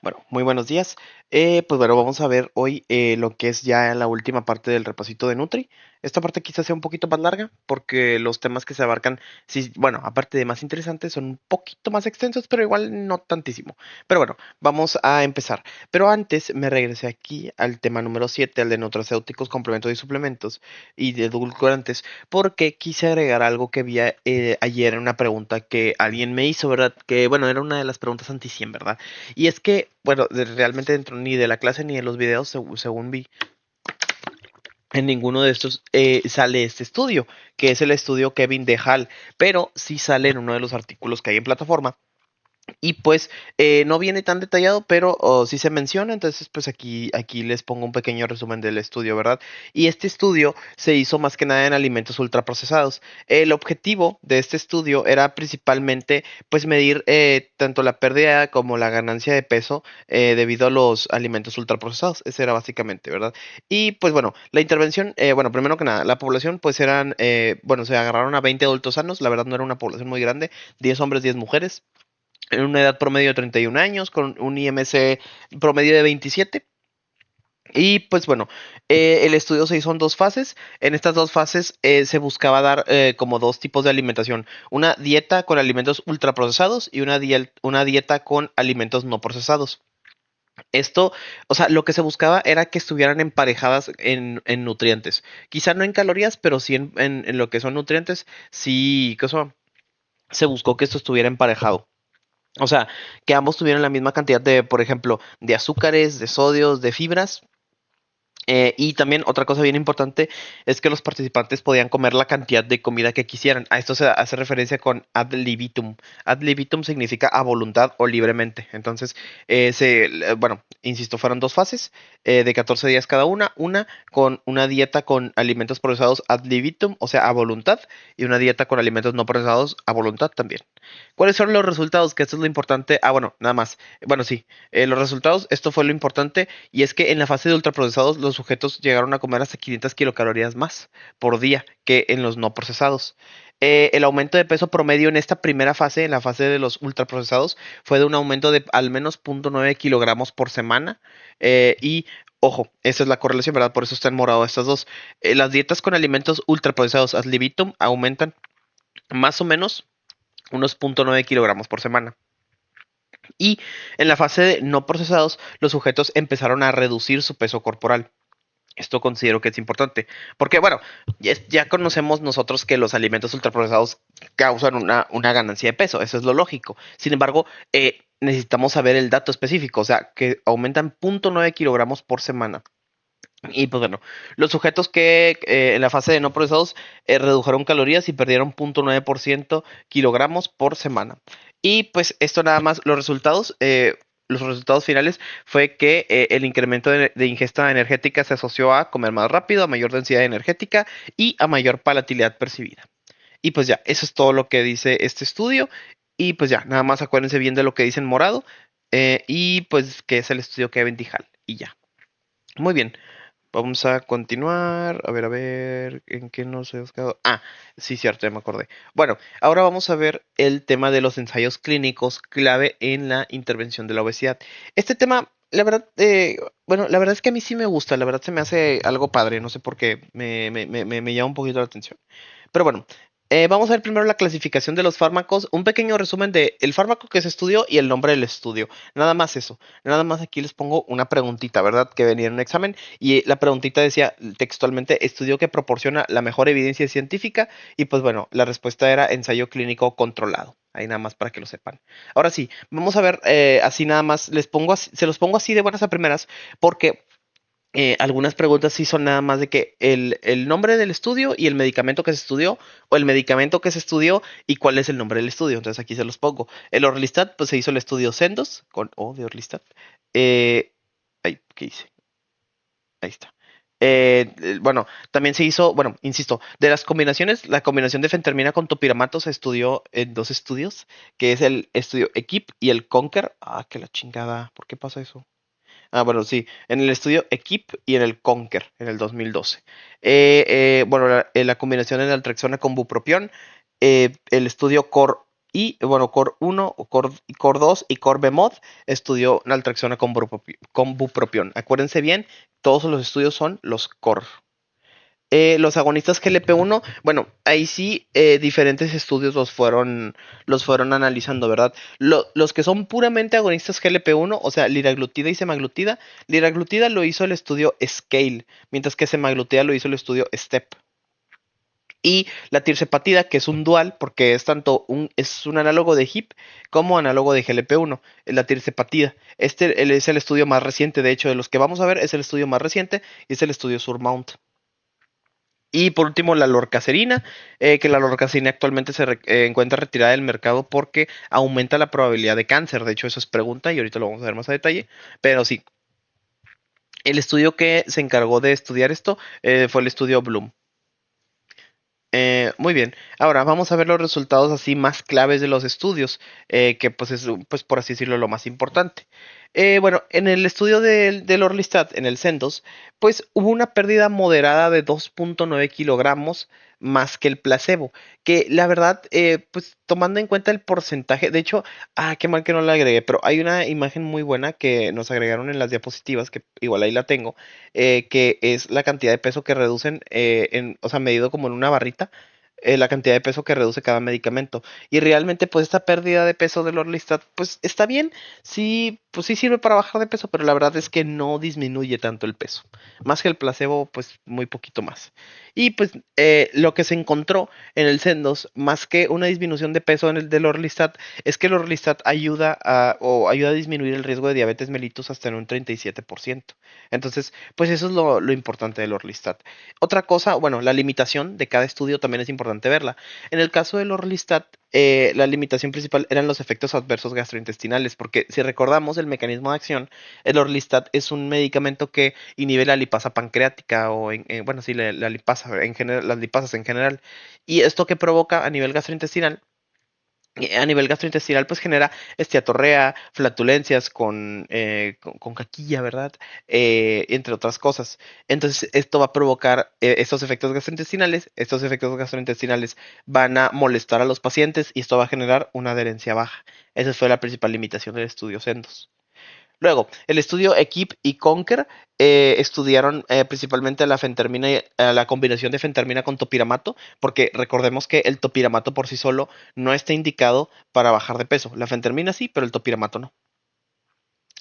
Bueno, muy buenos días. Pues bueno, vamos a ver hoy lo que es ya la última parte del repasito de Nutri. Esta parte quizás sea un poquito más larga porque los temas que se abarcan, sí, bueno, aparte de más interesantes, son un poquito más extensos, pero igual no tantísimo. Pero bueno, vamos a empezar. Pero antes me regresé aquí al tema número 7, al de nutracéuticos, complementos y suplementos y de edulcorantes, porque quise agregar algo que vi ayer en una pregunta que alguien me hizo, ¿verdad? Que bueno, era una de las preguntas anti-100, ¿verdad? Y es que, bueno, realmente dentro ni de la clase ni de los videos, según vi, en ninguno de estos sale este estudio, que es el estudio Kevin de Hall, pero sí sale en uno de los artículos que hay en plataforma y pues no viene tan detallado, pero sí se menciona, entonces pues aquí les pongo un pequeño resumen del estudio, ¿verdad? Y este estudio se hizo más que nada en alimentos ultraprocesados. El objetivo de este estudio era principalmente pues medir tanto la pérdida como la ganancia de peso debido a los alimentos ultraprocesados. Ese era básicamente, ¿verdad? Y pues bueno, la intervención, bueno, primero que nada, la población pues eran, bueno, se agarraron a 20 adultos sanos, la verdad no era una población muy grande, 10 hombres, 10 mujeres en una edad promedio de 31 años, con un IMC promedio de 27. Y pues bueno, el estudio se hizo en dos fases. En estas dos fases se buscaba dar como dos tipos de alimentación. Una dieta con alimentos ultraprocesados y una dieta con alimentos no procesados. Esto, o sea, lo que se buscaba era que estuvieran emparejadas en nutrientes. Quizá no en calorías, pero sí en lo que son nutrientes. Sí, que eso, se buscó que esto estuviera emparejado. O sea, que ambos tuvieran la misma cantidad de, por ejemplo, de azúcares, de sodios, de fibras. Y también otra cosa bien importante es que los participantes podían comer la cantidad de comida que quisieran. A esto se hace referencia con ad libitum. Ad libitum significa a voluntad o libremente. Entonces, bueno, insisto, fueron dos fases de 14 días cada una con una dieta con alimentos procesados ad libitum, o sea, a voluntad, y una dieta con alimentos no procesados a voluntad también. ¿Cuáles son los resultados? Que esto es lo importante. Ah, bueno, nada más. Bueno, sí, los resultados, esto fue lo importante, y es que en la fase de ultraprocesados los sujetos llegaron a comer hasta 500 kilocalorías más por día que en los no procesados. El aumento de peso promedio en esta primera fase, en la fase de los ultraprocesados, fue de un aumento de al menos 0,9 kilogramos por semana. Y ojo, esa es la correlación, ¿verdad? Por eso está en morado estas dos. Las dietas con alimentos ultraprocesados ad libitum aumentan más o menos unos 0,9 kilogramos por semana. Y en la fase de no procesados, los sujetos empezaron a reducir su peso corporal. Esto considero que es importante, porque bueno, ya conocemos nosotros que los alimentos ultraprocesados causan una ganancia de peso, eso es lo lógico. Sin embargo, necesitamos saber el dato específico, o sea, que aumentan 0,9 kilogramos por semana. Y pues bueno, los sujetos que en la fase de no procesados redujeron calorías y perdieron 0,9% kilogramos por semana. Y pues esto nada más, los resultados finales fue que el incremento de ingesta energética se asoció a comer más rápido, a mayor densidad energética y a mayor palatabilidad percibida. Y pues ya, eso es todo lo que dice este estudio. Y pues ya, nada más acuérdense bien de lo que dice en morado. Y pues que es el estudio Kevin Hall. Y ya. Muy bien. Vamos a continuar. A ver, ¿en qué nos hemos quedado? Ah, sí, cierto, ya me acordé. Bueno, ahora vamos a ver el tema de los ensayos clínicos clave en la intervención de la obesidad. Este tema, la verdad, bueno, la verdad es que a mí sí me gusta, la verdad se me hace algo padre, no sé por qué, me llama un poquito la atención. Pero bueno, vamos a ver primero la clasificación de los fármacos, un pequeño resumen de el fármaco que se estudió y el nombre del estudio. Nada más eso. Nada más aquí les pongo una preguntita, ¿verdad? Que venía en un examen y la preguntita decía textualmente, estudio que proporciona la mejor evidencia científica y pues bueno, la respuesta era ensayo clínico controlado. Ahí nada más para que lo sepan. Ahora sí, vamos a ver así nada más, se los pongo así de buenas a primeras porque algunas preguntas sí son nada más de que el nombre del estudio y el medicamento que se estudió, o el medicamento que se estudió y cuál es el nombre del estudio. Entonces aquí se los pongo. El Orlistat, pues se hizo el estudio Sendos, con O de Orlistat. Eh, ¿Qué hice? Ahí está. Bueno, también se hizo, bueno, insisto, de las combinaciones, la combinación de fentermina con topiramato se estudió en dos estudios, que es el estudio EQUIP y el CONQUER. Ah, que la chingada, ¿por qué pasa eso? Ah, bueno, sí, en el estudio Equip y en el Conquer en el 2012. Bueno, la combinación de naltrexona con bupropión, el estudio Core Y bueno, Core uno, Core 2 y Core Bmod estudió naltrexona con bupropión. Acuérdense bien, todos los estudios son los Core. Los agonistas GLP-1, bueno, ahí sí diferentes estudios los fueron analizando, ¿verdad? Los que son puramente agonistas GLP-1, o sea, liraglutida y semaglutida, liraglutida lo hizo el estudio SCALE, mientras que semaglutida lo hizo el estudio STEP. Y la tirzepatida, que es un dual, porque es un análogo de HIP como análogo de GLP-1, la tirzepatida. Es el estudio más reciente, de hecho, de los que vamos a ver, es el estudio más reciente y es el estudio SURMOUNT. Y por último, la lorcacerina, que la lorcacerina actualmente encuentra retirada del mercado porque aumenta la probabilidad de cáncer. De hecho, eso es pregunta y ahorita lo vamos a ver más a detalle. Pero sí, el estudio que se encargó de estudiar esto fue el estudio Bloom. Muy bien, ahora vamos a ver los resultados así más claves de los estudios, que pues es, pues por así decirlo, lo más importante. Bueno, en el estudio del Orlistat, en el CENDOS, pues hubo una pérdida moderada de 2,9 kilogramos más que el placebo, que la verdad, pues tomando en cuenta el porcentaje, de hecho, qué mal que no la agregué, pero hay una imagen muy buena que nos agregaron en las diapositivas, que igual ahí la tengo, que es la cantidad de peso que reducen, o sea, medido como en una barrita, la cantidad de peso que reduce cada medicamento. Y realmente, pues, esta pérdida de peso del Orlistat, pues, está bien, sí, pues sí sirve para bajar de peso, pero la verdad es que no disminuye tanto el peso. Más que el placebo, pues, muy poquito más. Y pues, lo que se encontró en el Sendos, más que una disminución de peso en el del Orlistat, es que el Orlistat ayuda a disminuir el riesgo de diabetes mellitus hasta en un 37%. Entonces, pues eso es lo importante del Orlistat. Otra cosa, bueno, la limitación de cada estudio también es importante verla. En el caso del Orlistat, la limitación principal eran los efectos adversos gastrointestinales, porque si recordamos el mecanismo de acción, el Orlistat es un medicamento que inhibe la lipasa pancreática bueno, sí, la lipasa en general, las lipasas en general. Y esto que provoca a nivel gastrointestinal, a nivel gastrointestinal, pues genera esteatorrea, flatulencias con caquilla, ¿verdad? Entre otras cosas. Entonces, esto va a provocar estos efectos gastrointestinales. Estos efectos gastrointestinales van a molestar a los pacientes y esto va a generar una adherencia baja. Esa fue la principal limitación del estudio Sendos. Luego, el estudio Equip y Conquer estudiaron principalmente la fentermina la combinación de fentermina con topiramato, porque recordemos que el topiramato por sí solo no está indicado para bajar de peso. La fentermina sí, pero el topiramato no.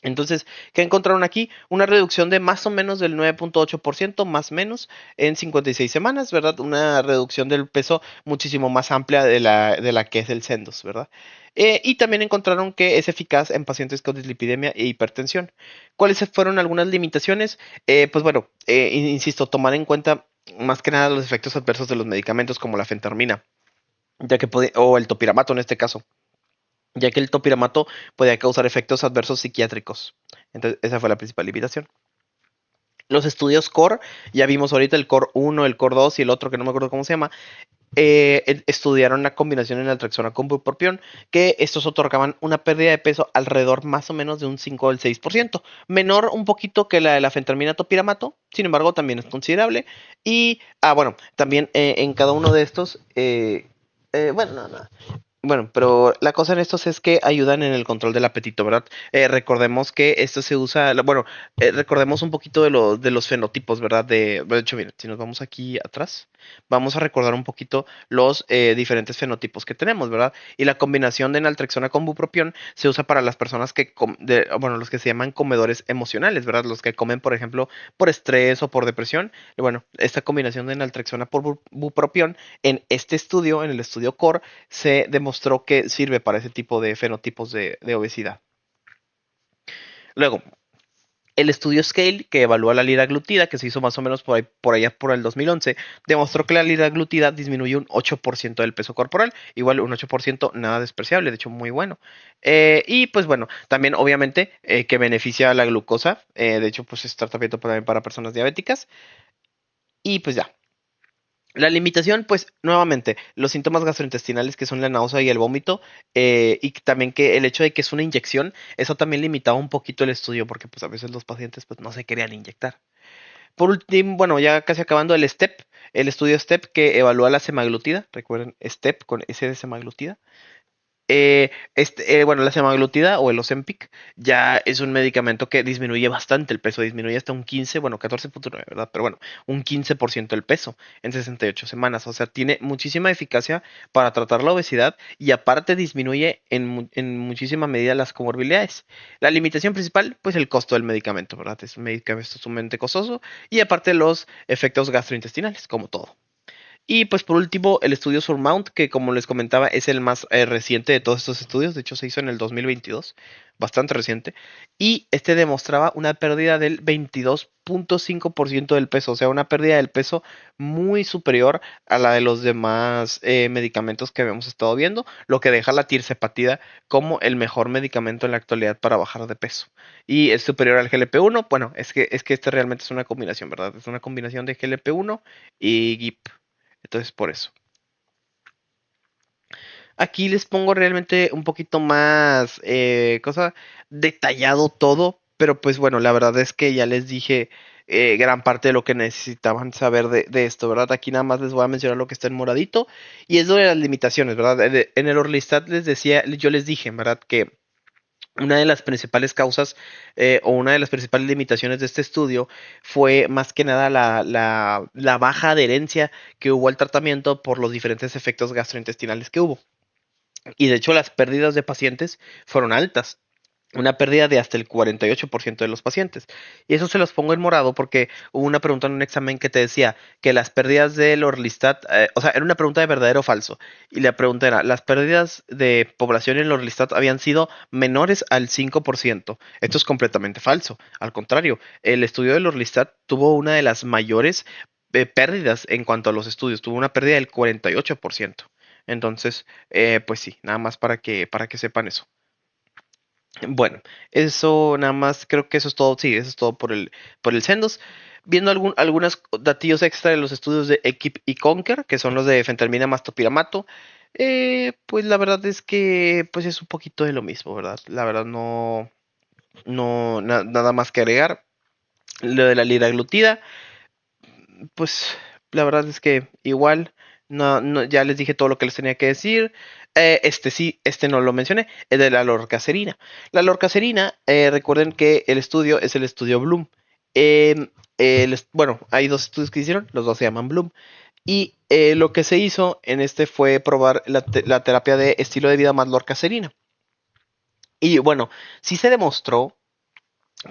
Entonces, ¿qué encontraron aquí? Una reducción de más o menos del 9,8%, más o menos, en 56 semanas, ¿verdad? Una reducción del peso muchísimo más amplia de la que es el Sendos, ¿verdad? Y también encontraron que es eficaz en pacientes con dislipidemia e hipertensión. ¿Cuáles fueron algunas limitaciones? Pues bueno, insisto, tomar en cuenta más que nada los efectos adversos de los medicamentos como la fentermina, o el topiramato en este caso, ya que el topiramato podía causar efectos adversos psiquiátricos. Entonces, esa fue la principal limitación. Los estudios CORE, ya vimos ahorita el CORE 1, el CORE 2 y el otro que no me acuerdo cómo se llama, estudiaron la combinación en naltrexona con bupropión, que estos otorgaban una pérdida de peso alrededor más o menos de un 5 al 6%, menor un poquito que la de la fentermina topiramato, sin embargo también es considerable. Y, bueno, también en cada uno de estos, bueno, no, no. Bueno, pero la cosa en estos es que ayudan en el control del apetito, ¿verdad? Recordemos que esto se usa, bueno, recordemos un poquito de los fenotipos, ¿verdad? De hecho, miren, si nos vamos aquí atrás, vamos a recordar un poquito los diferentes fenotipos que tenemos, ¿verdad? Y la combinación de naltrexona con bupropión se usa para las personas bueno, los que se llaman comedores emocionales, ¿verdad? Los que comen, por ejemplo, por estrés o por depresión. Y bueno, esta combinación de naltrexona por bupropión en este estudio, en el estudio CORE, se demostró que sirve para ese tipo de fenotipos de obesidad. Luego, el estudio Scale, que evalúa la liraglutida, que se hizo más o menos por allá por el 2011, demostró que la liraglutida disminuye un 8% del peso corporal, igual un 8% nada despreciable, de hecho muy bueno. Y pues bueno, también obviamente que beneficia a la glucosa, de hecho pues es tratamiento también para personas diabéticas. Y pues ya, la limitación, pues nuevamente, los síntomas gastrointestinales que son la náusea y el vómito, y también que el hecho de que es una inyección, eso también limitaba un poquito el estudio porque pues a veces los pacientes pues no se querían inyectar. Por último, bueno, ya casi acabando el STEP, el estudio STEP que evalúa la semaglutida, recuerden STEP con S de semaglutida, Bueno, la semaglutida o el Ozempic ya es un medicamento que disminuye bastante el peso, disminuye hasta un 15, bueno, 14,9, ¿verdad? Pero bueno, un 15% el peso en 68 semanas. O sea, tiene muchísima eficacia para tratar la obesidad y aparte disminuye en muchísima medida las comorbilidades. La limitación principal, pues el costo del medicamento, ¿verdad? Es un medicamento sumamente costoso y aparte los efectos gastrointestinales, como todo. Y pues por último, el estudio Surmount, que como les comentaba es el más reciente de todos estos estudios, de hecho se hizo en el 2022, bastante reciente, y este demostraba una pérdida del 22,5% del peso, o sea, una pérdida del peso muy superior a la de los demás medicamentos que habíamos estado viendo, lo que deja la tirzepatida como el mejor medicamento en la actualidad para bajar de peso. Y es superior al GLP-1, bueno, es que este realmente es una combinación, ¿verdad? Es una combinación de GLP-1 y GIP. Entonces, por eso. Aquí les pongo realmente un poquito más cosa detallado todo, pero pues bueno, la verdad es que ya les dije gran parte de lo que necesitaban saber de esto, ¿verdad? Aquí nada más les voy a mencionar lo que está en moradito y es lo de las limitaciones, ¿verdad? En el Orlistat les decía, yo les dije, ¿verdad? Que una de las principales causas o una de las principales limitaciones de este estudio fue más que nada la baja adherencia que hubo al tratamiento por los diferentes efectos gastrointestinales que hubo. Y de hecho las pérdidas de pacientes fueron altas. Una pérdida de hasta el 48% de los pacientes. Y eso se los pongo en morado porque hubo una pregunta en un examen que te decía que las pérdidas del Orlistat, o sea, era una pregunta de verdadero o falso. Y la pregunta era, las pérdidas de población en el Orlistat habían sido menores al 5%. Esto es completamente falso. Al contrario, el estudio del Orlistat tuvo una de las mayores pérdidas en cuanto a los estudios. Tuvo una pérdida del 48%. Entonces, pues sí, nada más para que sepan eso. Bueno, eso nada más, creo que eso es todo, sí, eso es todo por el Sendos. Viendo algunos datillos extra de los estudios de Equip y Conquer, que son los de fentermina más topiramato, pues la verdad es que pues es un poquito de lo mismo, ¿verdad? La verdad no, nada más que agregar. Lo de la liraglutida, pues la verdad es que igual, ya les dije todo lo que les tenía que decir. Este sí, este no lo mencioné, es de la lorcacerina. La lorcacerina, recuerden que el estudio es el estudio Bloom. Bueno, hay dos estudios que hicieron, los dos se llaman Bloom. Y lo que se hizo en este fue probar la terapia de estilo de vida más lorcacerina. Y bueno, sí se demostró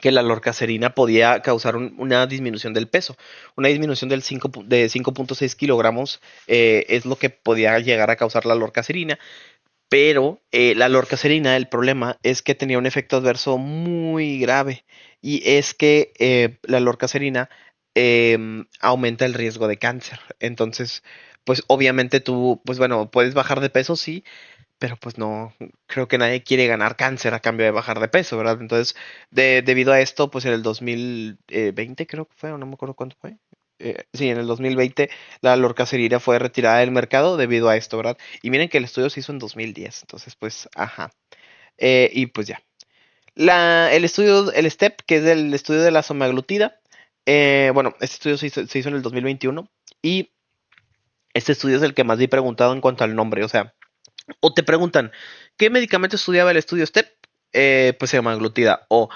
que la lorcacerina podía causar una disminución del peso. Una disminución de 5,6 kilogramos es lo que podía llegar a causar la lorcacerina. Pero la lorcacerina, el problema es que tenía un efecto adverso muy grave. Y es que la lorcacerina aumenta el riesgo de cáncer. Entonces, pues obviamente tú, pues bueno, puedes bajar de peso, sí, pero pues no, creo que nadie quiere ganar cáncer a cambio de bajar de peso, ¿verdad? Entonces, debido a esto, pues en el 2020 creo que fue, o no me acuerdo cuánto fue. Sí, en el 2020 la lorcacerina fue retirada del mercado debido a esto, ¿verdad? Y miren que el estudio se hizo en 2010, entonces pues, ajá. Y pues ya. El estudio, el STEP, que es el estudio de la semaglutida, bueno, este estudio se hizo en el 2021 y este estudio es el que más vi preguntado en cuanto al nombre, o sea, o te preguntan, ¿qué medicamento estudiaba el estudio STEP? Pues semaglutida. O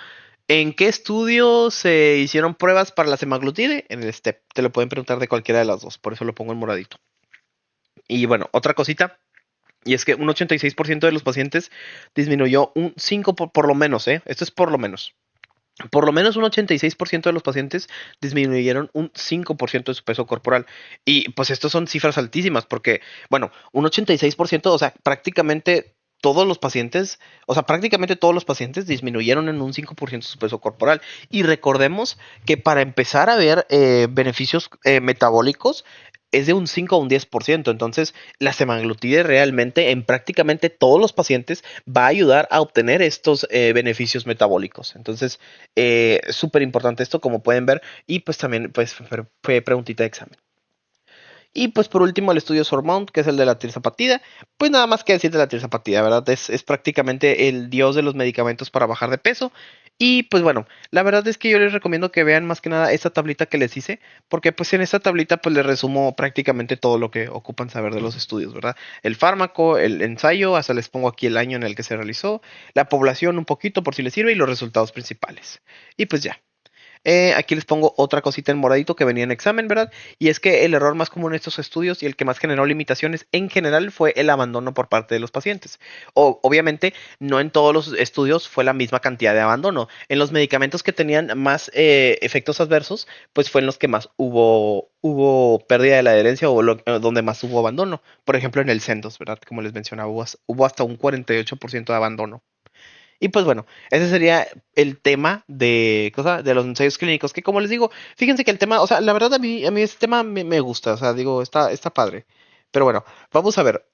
¿en qué estudio se hicieron pruebas para la semaglutide? En el STEP. Te lo pueden preguntar de cualquiera de las dos, por eso lo pongo en moradito. Y bueno, otra cosita, y es que un 86% de los pacientes disminuyó un 5 por lo menos, ¿eh? Esto es por lo menos. Por lo menos un 86% de los pacientes disminuyeron un 5% de su peso corporal. Y pues estas son cifras altísimas porque, bueno, un 86%, o sea, prácticamente todos los pacientes disminuyeron en un 5% su peso corporal. Y recordemos que para empezar a ver beneficios metabólicos es de un 5 a un 10%. Entonces, la semaglutide realmente en prácticamente todos los pacientes va a ayudar a obtener estos beneficios metabólicos. Entonces, súper importante esto, como pueden ver. Y pues también pues fue preguntita de examen. Y pues por último el estudio Sormount, que es el de la tirzapatida. Pues nada más que decir de la tirzapatida, ¿verdad? Es prácticamente el dios de los medicamentos para bajar de peso. Y pues bueno, la verdad es que yo les recomiendo que vean más que nada esta tablita que les hice, porque pues en esta tablita pues les resumo prácticamente todo lo que ocupan saber de los estudios, ¿verdad? El fármaco, el ensayo, hasta les pongo aquí el año en el que se realizó, la población un poquito por si les sirve y los resultados principales. Y pues ya. Aquí les pongo otra cosita en moradito que venía en examen, ¿verdad? Y es que el error más común en estos estudios y el que más generó limitaciones en general fue el abandono por parte de los pacientes. Obviamente, no en todos los estudios fue la misma cantidad de abandono. En los medicamentos que tenían más efectos adversos, pues fue en los que más hubo pérdida de la adherencia o donde más hubo abandono. Por ejemplo, en el Sendos, ¿verdad? Como les mencionaba, hubo hasta un 48% de abandono. Y pues bueno, ese sería el tema de los ensayos clínicos, que como les digo, fíjense que el tema, o sea, la verdad a mí este tema me gusta, o sea, digo, está padre. Pero bueno, vamos a ver,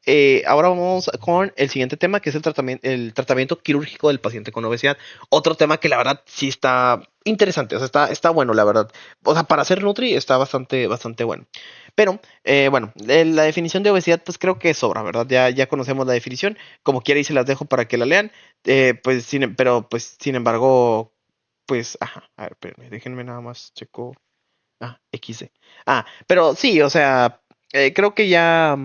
ahora vamos con el siguiente tema, que es el tratamiento quirúrgico del paciente con obesidad. Otro tema que la verdad sí está interesante, o sea, está bueno, la verdad. O sea, para ser Nutri está bastante bueno. Pero, bueno, la definición de obesidad, pues creo que sobra, ¿verdad? Ya conocemos la definición, como quiera y se las dejo para que la lean. Pues, pero, pues, sin embargo, pues, ajá, a ver, espérenme, déjenme nada más, checo. XD. Pero sí, o sea, creo que ya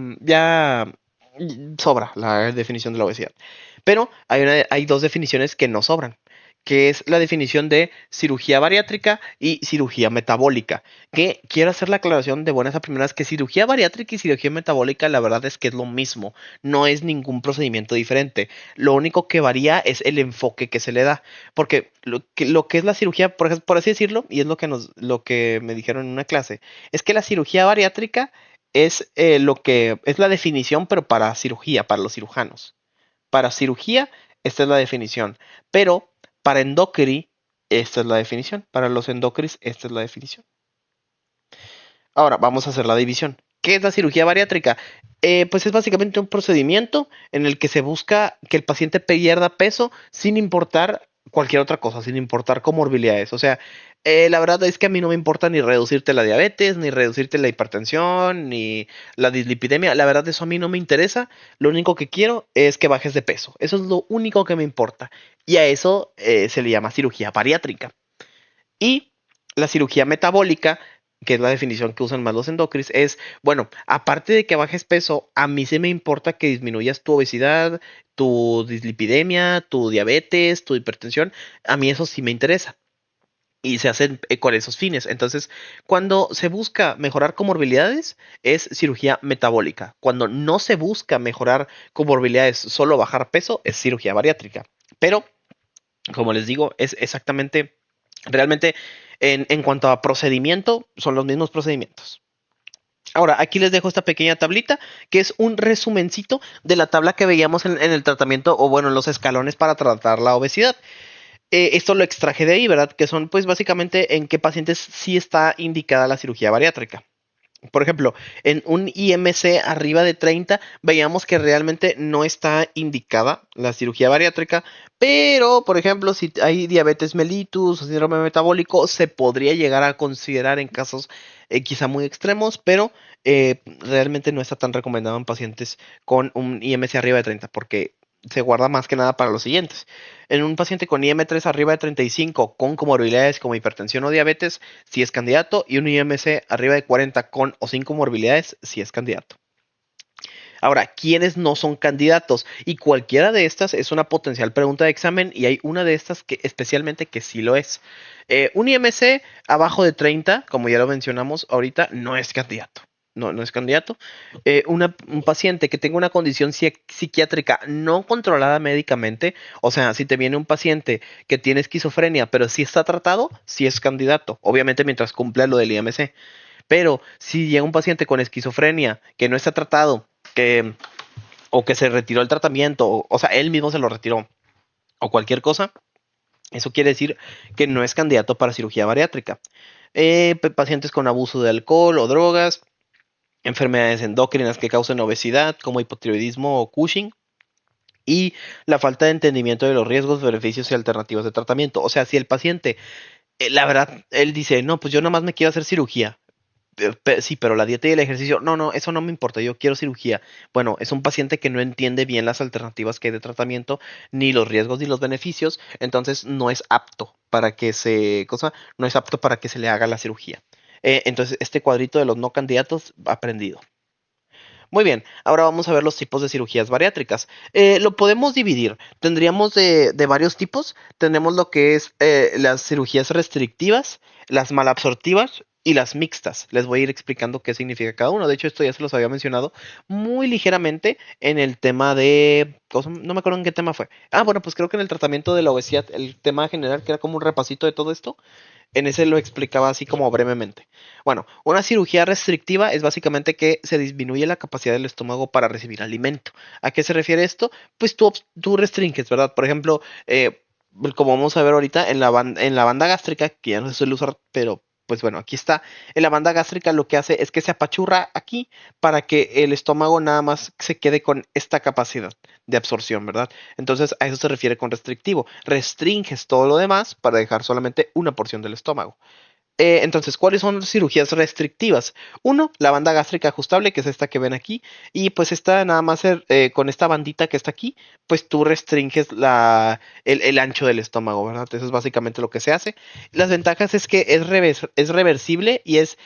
sobra la definición de la obesidad. Pero hay dos definiciones que no sobran, que es la definición de cirugía bariátrica y cirugía metabólica. Que quiero hacer la aclaración de buenas a primeras que cirugía bariátrica y cirugía metabólica, la verdad es que es lo mismo, no es ningún procedimiento diferente. Lo único que varía es el enfoque que se le da. Porque lo que es la cirugía, por así decirlo, y es lo que me dijeron en una clase, es que la cirugía bariátrica es lo que es la definición, pero para cirugía, para los cirujanos. Para cirugía, esta es la definición. Pero para endocri, esta es la definición. Para los endocris, esta es la definición. Ahora, vamos a hacer la división. ¿Qué es la cirugía bariátrica? Pues es básicamente un procedimiento en el que se busca que el paciente pierda peso sin importar cualquier otra cosa, sin importar comorbilidades. O sea, la verdad es que a mí no me importa ni reducirte la diabetes, ni reducirte la hipertensión, ni la dislipidemia. La verdad, eso a mí no me interesa. Lo único que quiero es que bajes de peso. Eso es lo único que me importa. Y a eso se le llama cirugía bariátrica. Y la cirugía metabólica, que es la definición que usan más los endocris, es, bueno, aparte de que bajes peso, a mí sí me importa que disminuyas tu obesidad, tu dislipidemia, tu diabetes, tu hipertensión. A mí eso sí me interesa. Y se hacen con esos fines. Entonces, cuando se busca mejorar comorbilidades, es cirugía metabólica. Cuando no se busca mejorar comorbilidades, solo bajar peso, es cirugía bariátrica. Pero, como les digo, es exactamente. Realmente, en cuanto a procedimiento, son los mismos procedimientos. Ahora, aquí les dejo esta pequeña tablita, que es un resumencito de la tabla que veíamos en el tratamiento, o bueno, en los escalones para tratar la obesidad. Esto lo extraje de ahí, ¿verdad? Que son, pues, básicamente en qué pacientes sí está indicada la cirugía bariátrica. Por ejemplo, en un IMC arriba de 30 veíamos que realmente no está indicada la cirugía bariátrica, pero por ejemplo, si hay diabetes mellitus o síndrome metabólico, se podría llegar a considerar en casos quizá muy extremos, pero realmente no está tan recomendado en pacientes con un IMC arriba de 30 porque se guarda más que nada para los siguientes. En un paciente con IM3 arriba de 35 con comorbilidades como hipertensión o diabetes, si es candidato, y un IMC arriba de 40 con o sin comorbilidades, si es candidato. Ahora, ¿quiénes no son candidatos? Y cualquiera de estas es una potencial pregunta de examen y hay una de estas que especialmente que sí lo es. Un IMC abajo de 30, como ya lo mencionamos ahorita, no es candidato. No es candidato. Un paciente que tenga una condición psiquiátrica no controlada médicamente, o sea, si te viene un paciente que tiene esquizofrenia, pero sí está tratado, sí es candidato. Obviamente mientras cumpla lo del IMC. Pero si llega un paciente con esquizofrenia que no está tratado, que, o que se retiró el tratamiento, o sea, él mismo se lo retiró, o cualquier cosa, eso quiere decir que no es candidato para cirugía bariátrica. Pacientes con abuso de alcohol o drogas, enfermedades endocrinas que causen obesidad, como hipotiroidismo o Cushing, y la falta de entendimiento de los riesgos, beneficios y alternativas de tratamiento. O sea, si el paciente, la verdad, él dice, no, pues yo nada más me quiero hacer cirugía, Sí, pero la dieta y el ejercicio, no, no, eso no me importa, yo quiero cirugía. Bueno, es un paciente que no entiende bien las alternativas que hay de tratamiento, ni los riesgos ni los beneficios, entonces no es apto para que no es apto para que se le haga la cirugía. Entonces, este cuadrito de los no candidatos, aprendido. Muy bien, ahora vamos a ver los tipos de cirugías bariátricas. Lo podemos dividir. Tendríamos de varios tipos. Tenemos lo que es las cirugías restrictivas, las malabsortivas y las mixtas. Les voy a ir explicando qué significa cada uno. De hecho, esto ya se los había mencionado muy ligeramente en el tema de... No me acuerdo en qué tema fue. Ah, bueno, pues creo que en el tratamiento de la obesidad, el tema general, que era como un repasito de todo esto. En ese lo explicaba así como brevemente. Bueno, una cirugía restrictiva es básicamente que se disminuye la capacidad del estómago para recibir alimento. ¿A qué se refiere esto? Pues tú restringes, ¿verdad? Por ejemplo, como vamos a ver ahorita en la banda gástrica, que ya no se suele usar, pero pues bueno, aquí está. En la banda gástrica lo que hace es que se apachurra aquí para que el estómago nada más se quede con esta capacidad de absorción, ¿verdad? Entonces a eso se refiere con restrictivo. Restringes todo lo demás para dejar solamente una porción del estómago. Entonces, ¿cuáles son las cirugías restrictivas? Uno, la banda gástrica ajustable, que es esta que ven aquí, y pues esta nada más con esta bandita que está aquí, pues tú restringes el ancho del estómago, ¿verdad? Eso es básicamente lo que se hace. Las ventajas es que es reversible y es,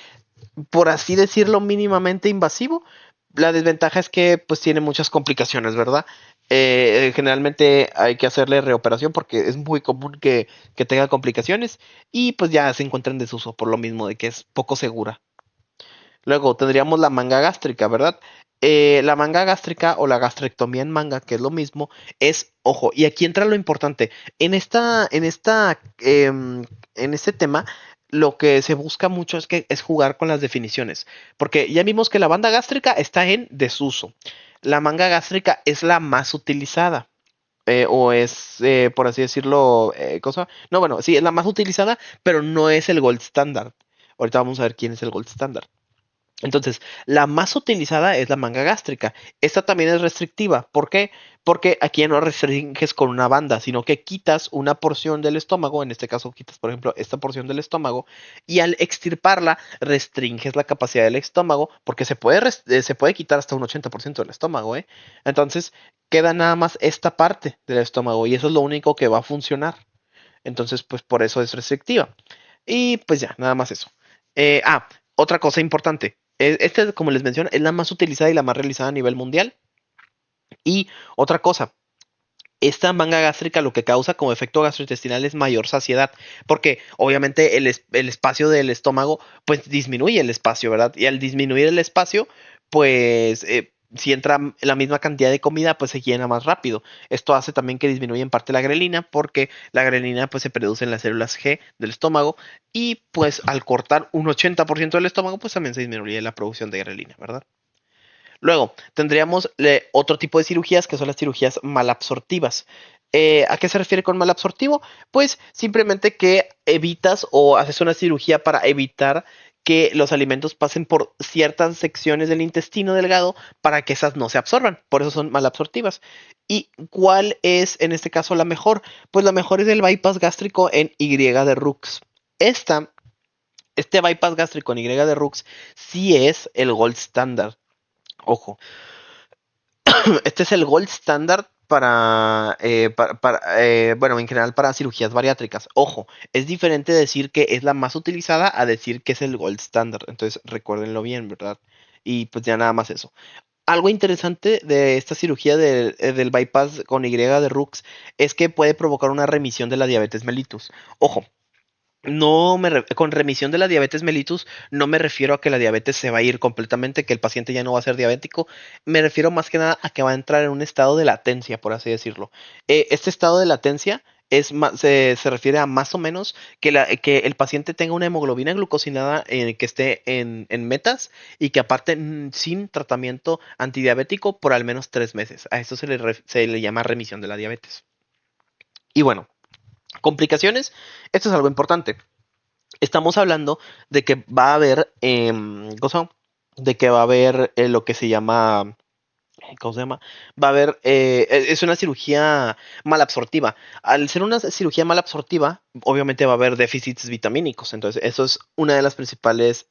por así decirlo, mínimamente invasivo. La desventaja es que pues tiene muchas complicaciones, ¿verdad? Generalmente hay que hacerle reoperación porque es muy común que tenga complicaciones y pues ya se encuentra en desuso por lo mismo de que es poco segura. Luego tendríamos la manga gástrica, ¿verdad? La manga gástrica o la gastrectomía en manga, que es lo mismo, es, ojo, y aquí entra lo importante. En este tema, lo que se busca mucho es jugar con las definiciones. Porque ya vimos que la banda gástrica está en desuso. La manga gástrica es la más utilizada. O es, por así decirlo, cosa. No, bueno, sí, es la más utilizada, pero no es el gold standard. Ahorita vamos a ver quién es el gold standard. Entonces, la más utilizada es la manga gástrica. Esta también es restrictiva. ¿Por qué? Porque aquí ya no restringes con una banda, sino que quitas una porción del estómago, en este caso quitas, por ejemplo, esta porción del estómago, y al extirparla restringes la capacidad del estómago, porque se puede quitar hasta un 80% del estómago, ¿eh? Entonces, queda nada más esta parte del estómago, y eso es lo único que va a funcionar. Entonces, pues por eso es restrictiva. Y pues ya, nada más eso. Otra cosa importante. Esta, como les menciono, es la más utilizada y la más realizada a nivel mundial. Y otra cosa, esta manga gástrica lo que causa como efecto gastrointestinal es mayor saciedad, porque obviamente el espacio del estómago pues disminuye el espacio, ¿verdad? Y al disminuir el espacio, pues si entra la misma cantidad de comida, pues se llena más rápido. Esto hace también que disminuya en parte la grelina, porque la grelina pues se produce en las células G del estómago y pues al cortar un 80% del estómago, pues también se disminuye la producción de grelina, ¿verdad? Luego, tendríamos otro tipo de cirugías que son las cirugías malabsortivas. ¿A qué se refiere con malabsortivo? Pues simplemente que evitas o haces una cirugía para evitar que los alimentos pasen por ciertas secciones del intestino delgado para que esas no se absorban. Por eso son malabsortivas. ¿Y cuál es en este caso la mejor? Pues la mejor es el bypass gástrico en Y de Rux. Esta, este bypass gástrico en Y de Rux sí es el gold standard. Ojo, este es el gold standard bueno, en general para cirugías bariátricas. Ojo, es diferente decir que es la más utilizada a decir que es el gold standard. Entonces, recuérdenlo bien, ¿verdad? Y pues ya nada más eso. Algo interesante de esta cirugía del bypass con Y de Rux es que puede provocar una remisión de la diabetes mellitus. Ojo, con remisión de la diabetes mellitus no me refiero a que la diabetes se va a ir completamente, que el paciente ya no va a ser diabético. Me refiero más que nada a que va a entrar en un estado de latencia, por así decirlo. Este estado de latencia se refiere a más o menos que el paciente tenga una hemoglobina glucosinada que esté en metas y que aparte sin tratamiento antidiabético por al menos 3 meses. A esto se le llama remisión de la diabetes. Y bueno, complicaciones, esto es algo importante. Estamos hablando de que va a haber, de que va a haber lo que se llama ¿cómo se llama? Va a haber, es una cirugía malabsortiva. Al ser una cirugía malabsortiva, obviamente va a haber déficits vitamínicos. Entonces, eso es una de las principales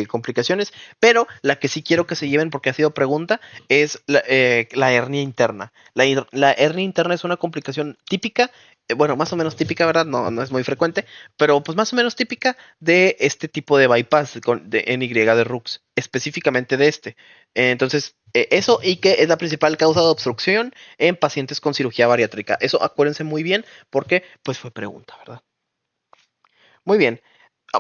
complicaciones. Pero la que sí quiero que se lleven, porque ha sido pregunta, es la hernia interna. La hernia interna es una complicación típica. Bueno, más o menos típica, ¿verdad? No, no es muy frecuente, pero pues más o menos típica de este tipo de bypass de NY de Rux, específicamente de este. Entonces, eso y que es la principal causa de obstrucción en pacientes con cirugía bariátrica. Eso acuérdense muy bien porque pues fue pregunta, ¿verdad? Muy bien.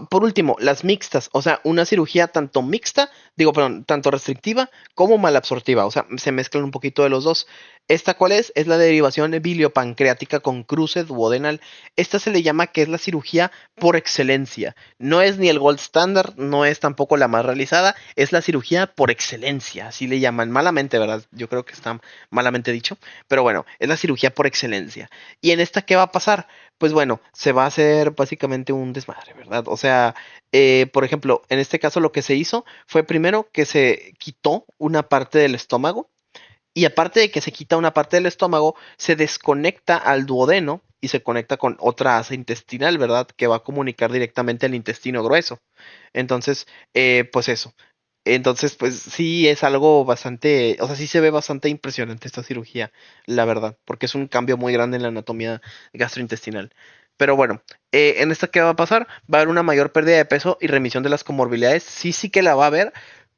Por último, las mixtas, o sea, una cirugía tanto mixta, digo, perdón, tanto restrictiva como malabsortiva, o sea, se mezclan un poquito de los dos. ¿Esta cuál es? Es la derivación biliopancreática con cruce duodenal. Esta se le llama que es la cirugía por excelencia. No es ni el gold standard, no es tampoco la más realizada, es la cirugía por excelencia, así le llaman malamente, ¿verdad? Yo creo que está malamente dicho, pero bueno, es la cirugía por excelencia. ¿Y en esta qué va a pasar? Pues bueno, se va a hacer básicamente un desmadre, ¿verdad? O sea, por ejemplo, en este caso lo que se hizo fue primero que se quitó una parte del estómago y aparte de que se quita una parte del estómago, se desconecta al duodeno y se conecta con otra asa intestinal, ¿verdad? Que va a comunicar directamente al intestino grueso. Entonces, pues eso. Entonces, pues sí es algo bastante, o sea, sí se ve bastante impresionante esta cirugía, la verdad, porque es un cambio muy grande en la anatomía gastrointestinal. Pero bueno, en esta qué va a pasar, va a haber una mayor pérdida de peso y remisión de las comorbilidades, sí, sí que la va a haber,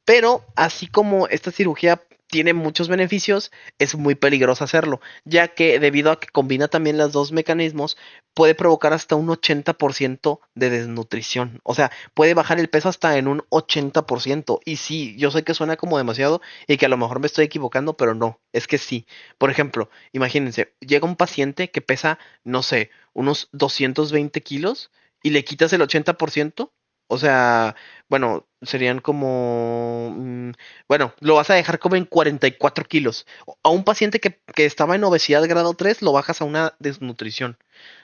pero así como esta cirugía tiene muchos beneficios, es muy peligroso hacerlo, ya que debido a que combina también los dos mecanismos, puede provocar hasta un 80% de desnutrición. O sea, puede bajar el peso hasta en un 80%. Y sí, yo sé que suena como demasiado y que a lo mejor me estoy equivocando, pero no, es que sí. Por ejemplo, imagínense, llega un paciente que pesa, no sé, unos 220 kilos y le quitas el 80%. O sea, bueno, serían como... bueno, lo vas a dejar como en 44 kilos. A un paciente que estaba en obesidad grado 3 lo bajas a una desnutrición.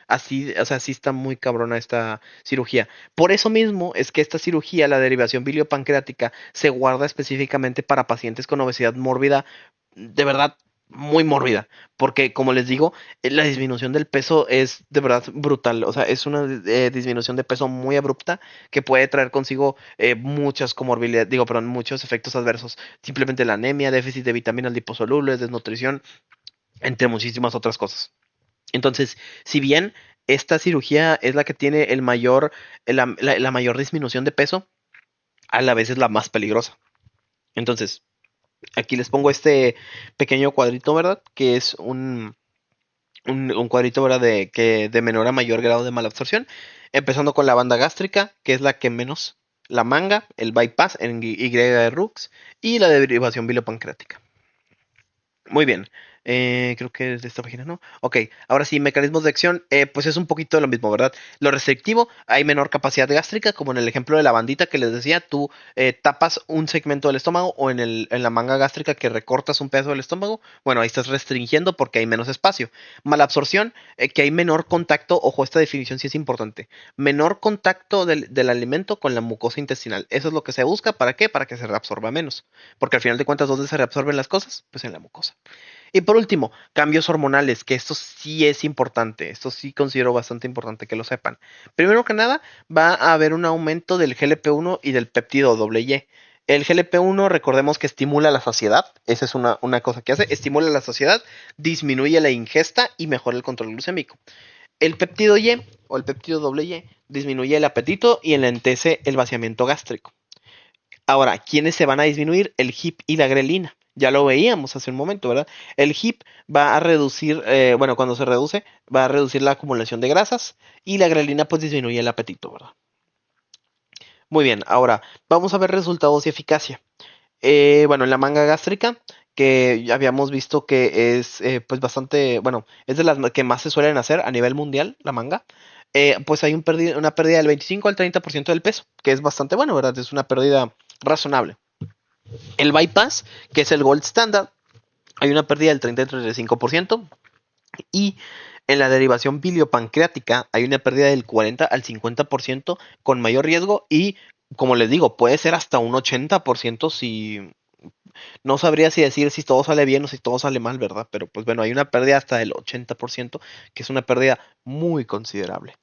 Así, o sea, sí está muy cabrona esta cirugía. Por eso mismo es que esta cirugía, la derivación biliopancreática, se guarda específicamente para pacientes con obesidad mórbida, de verdad muy mórbida, porque como les digo, la disminución del peso es de verdad brutal, o sea, es una disminución de peso muy abrupta que puede traer consigo muchas comorbilidades, digo, perdón, muchos efectos adversos, simplemente la anemia, déficit de vitaminas liposolubles, desnutrición, entre muchísimas otras cosas. Entonces, si bien esta cirugía es la que tiene el mayor, la mayor disminución de peso, a la vez es la más peligrosa. Entonces, aquí les pongo este pequeño cuadrito, ¿verdad? Que es un cuadrito, ¿verdad? De menor a mayor grado de malabsorción. Empezando con la banda gástrica, que es la que menos, la manga, el bypass en Y de Rux y la derivación bilopancreática. Muy bien. Creo que es de esta página, ¿no? Ok, ahora sí, mecanismos de acción, pues es un poquito de lo mismo, ¿verdad? Lo restrictivo, hay menor capacidad gástrica, como en el ejemplo de la bandita que les decía, tú tapas un segmento del estómago o en la manga gástrica que recortas un pedazo del estómago, bueno, ahí estás restringiendo porque hay menos espacio. Malabsorción, que hay menor contacto, ojo, esta definición sí es importante, menor contacto del alimento con la mucosa intestinal. Eso es lo que se busca, ¿para qué? Para que se reabsorba menos, porque al final de cuentas, ¿dónde se reabsorben las cosas? Pues en la mucosa. Y por último, cambios hormonales, que esto sí es importante, esto sí considero bastante importante que lo sepan. Primero que nada, va a haber un aumento del GLP-1 y del péptido Y. El GLP-1, recordemos que estimula la saciedad, esa es una cosa que hace, estimula la saciedad, disminuye la ingesta y mejora el control glucémico. El péptido Y o el péptido Y disminuye el apetito y enlentece el vaciamiento gástrico. Ahora, ¿quiénes se van a disminuir? El HIP y la grelina. Ya lo veíamos hace un momento, ¿verdad? El HIP va a reducir, bueno, cuando se reduce, va a reducir la acumulación de grasas y la grelina pues disminuye el apetito, ¿verdad? Muy bien, ahora vamos a ver resultados y eficacia. Bueno, en la manga gástrica, que ya habíamos visto que es pues bastante, bueno, es de las que más se suelen hacer a nivel mundial, la manga. Pues hay una pérdida del 25 al 30% del peso, que es bastante bueno, ¿verdad? Es una pérdida razonable. El bypass, que es el gold standard, hay una pérdida del 30 al 35%. Y en la derivación biliopancreática hay una pérdida del 40 al 50% con mayor riesgo y, como les digo, puede ser hasta un 80% si, No sabría si decir si todo sale bien o si todo sale mal, ¿verdad? Pero pues bueno, hay una pérdida hasta del 80%, que es una pérdida muy considerable.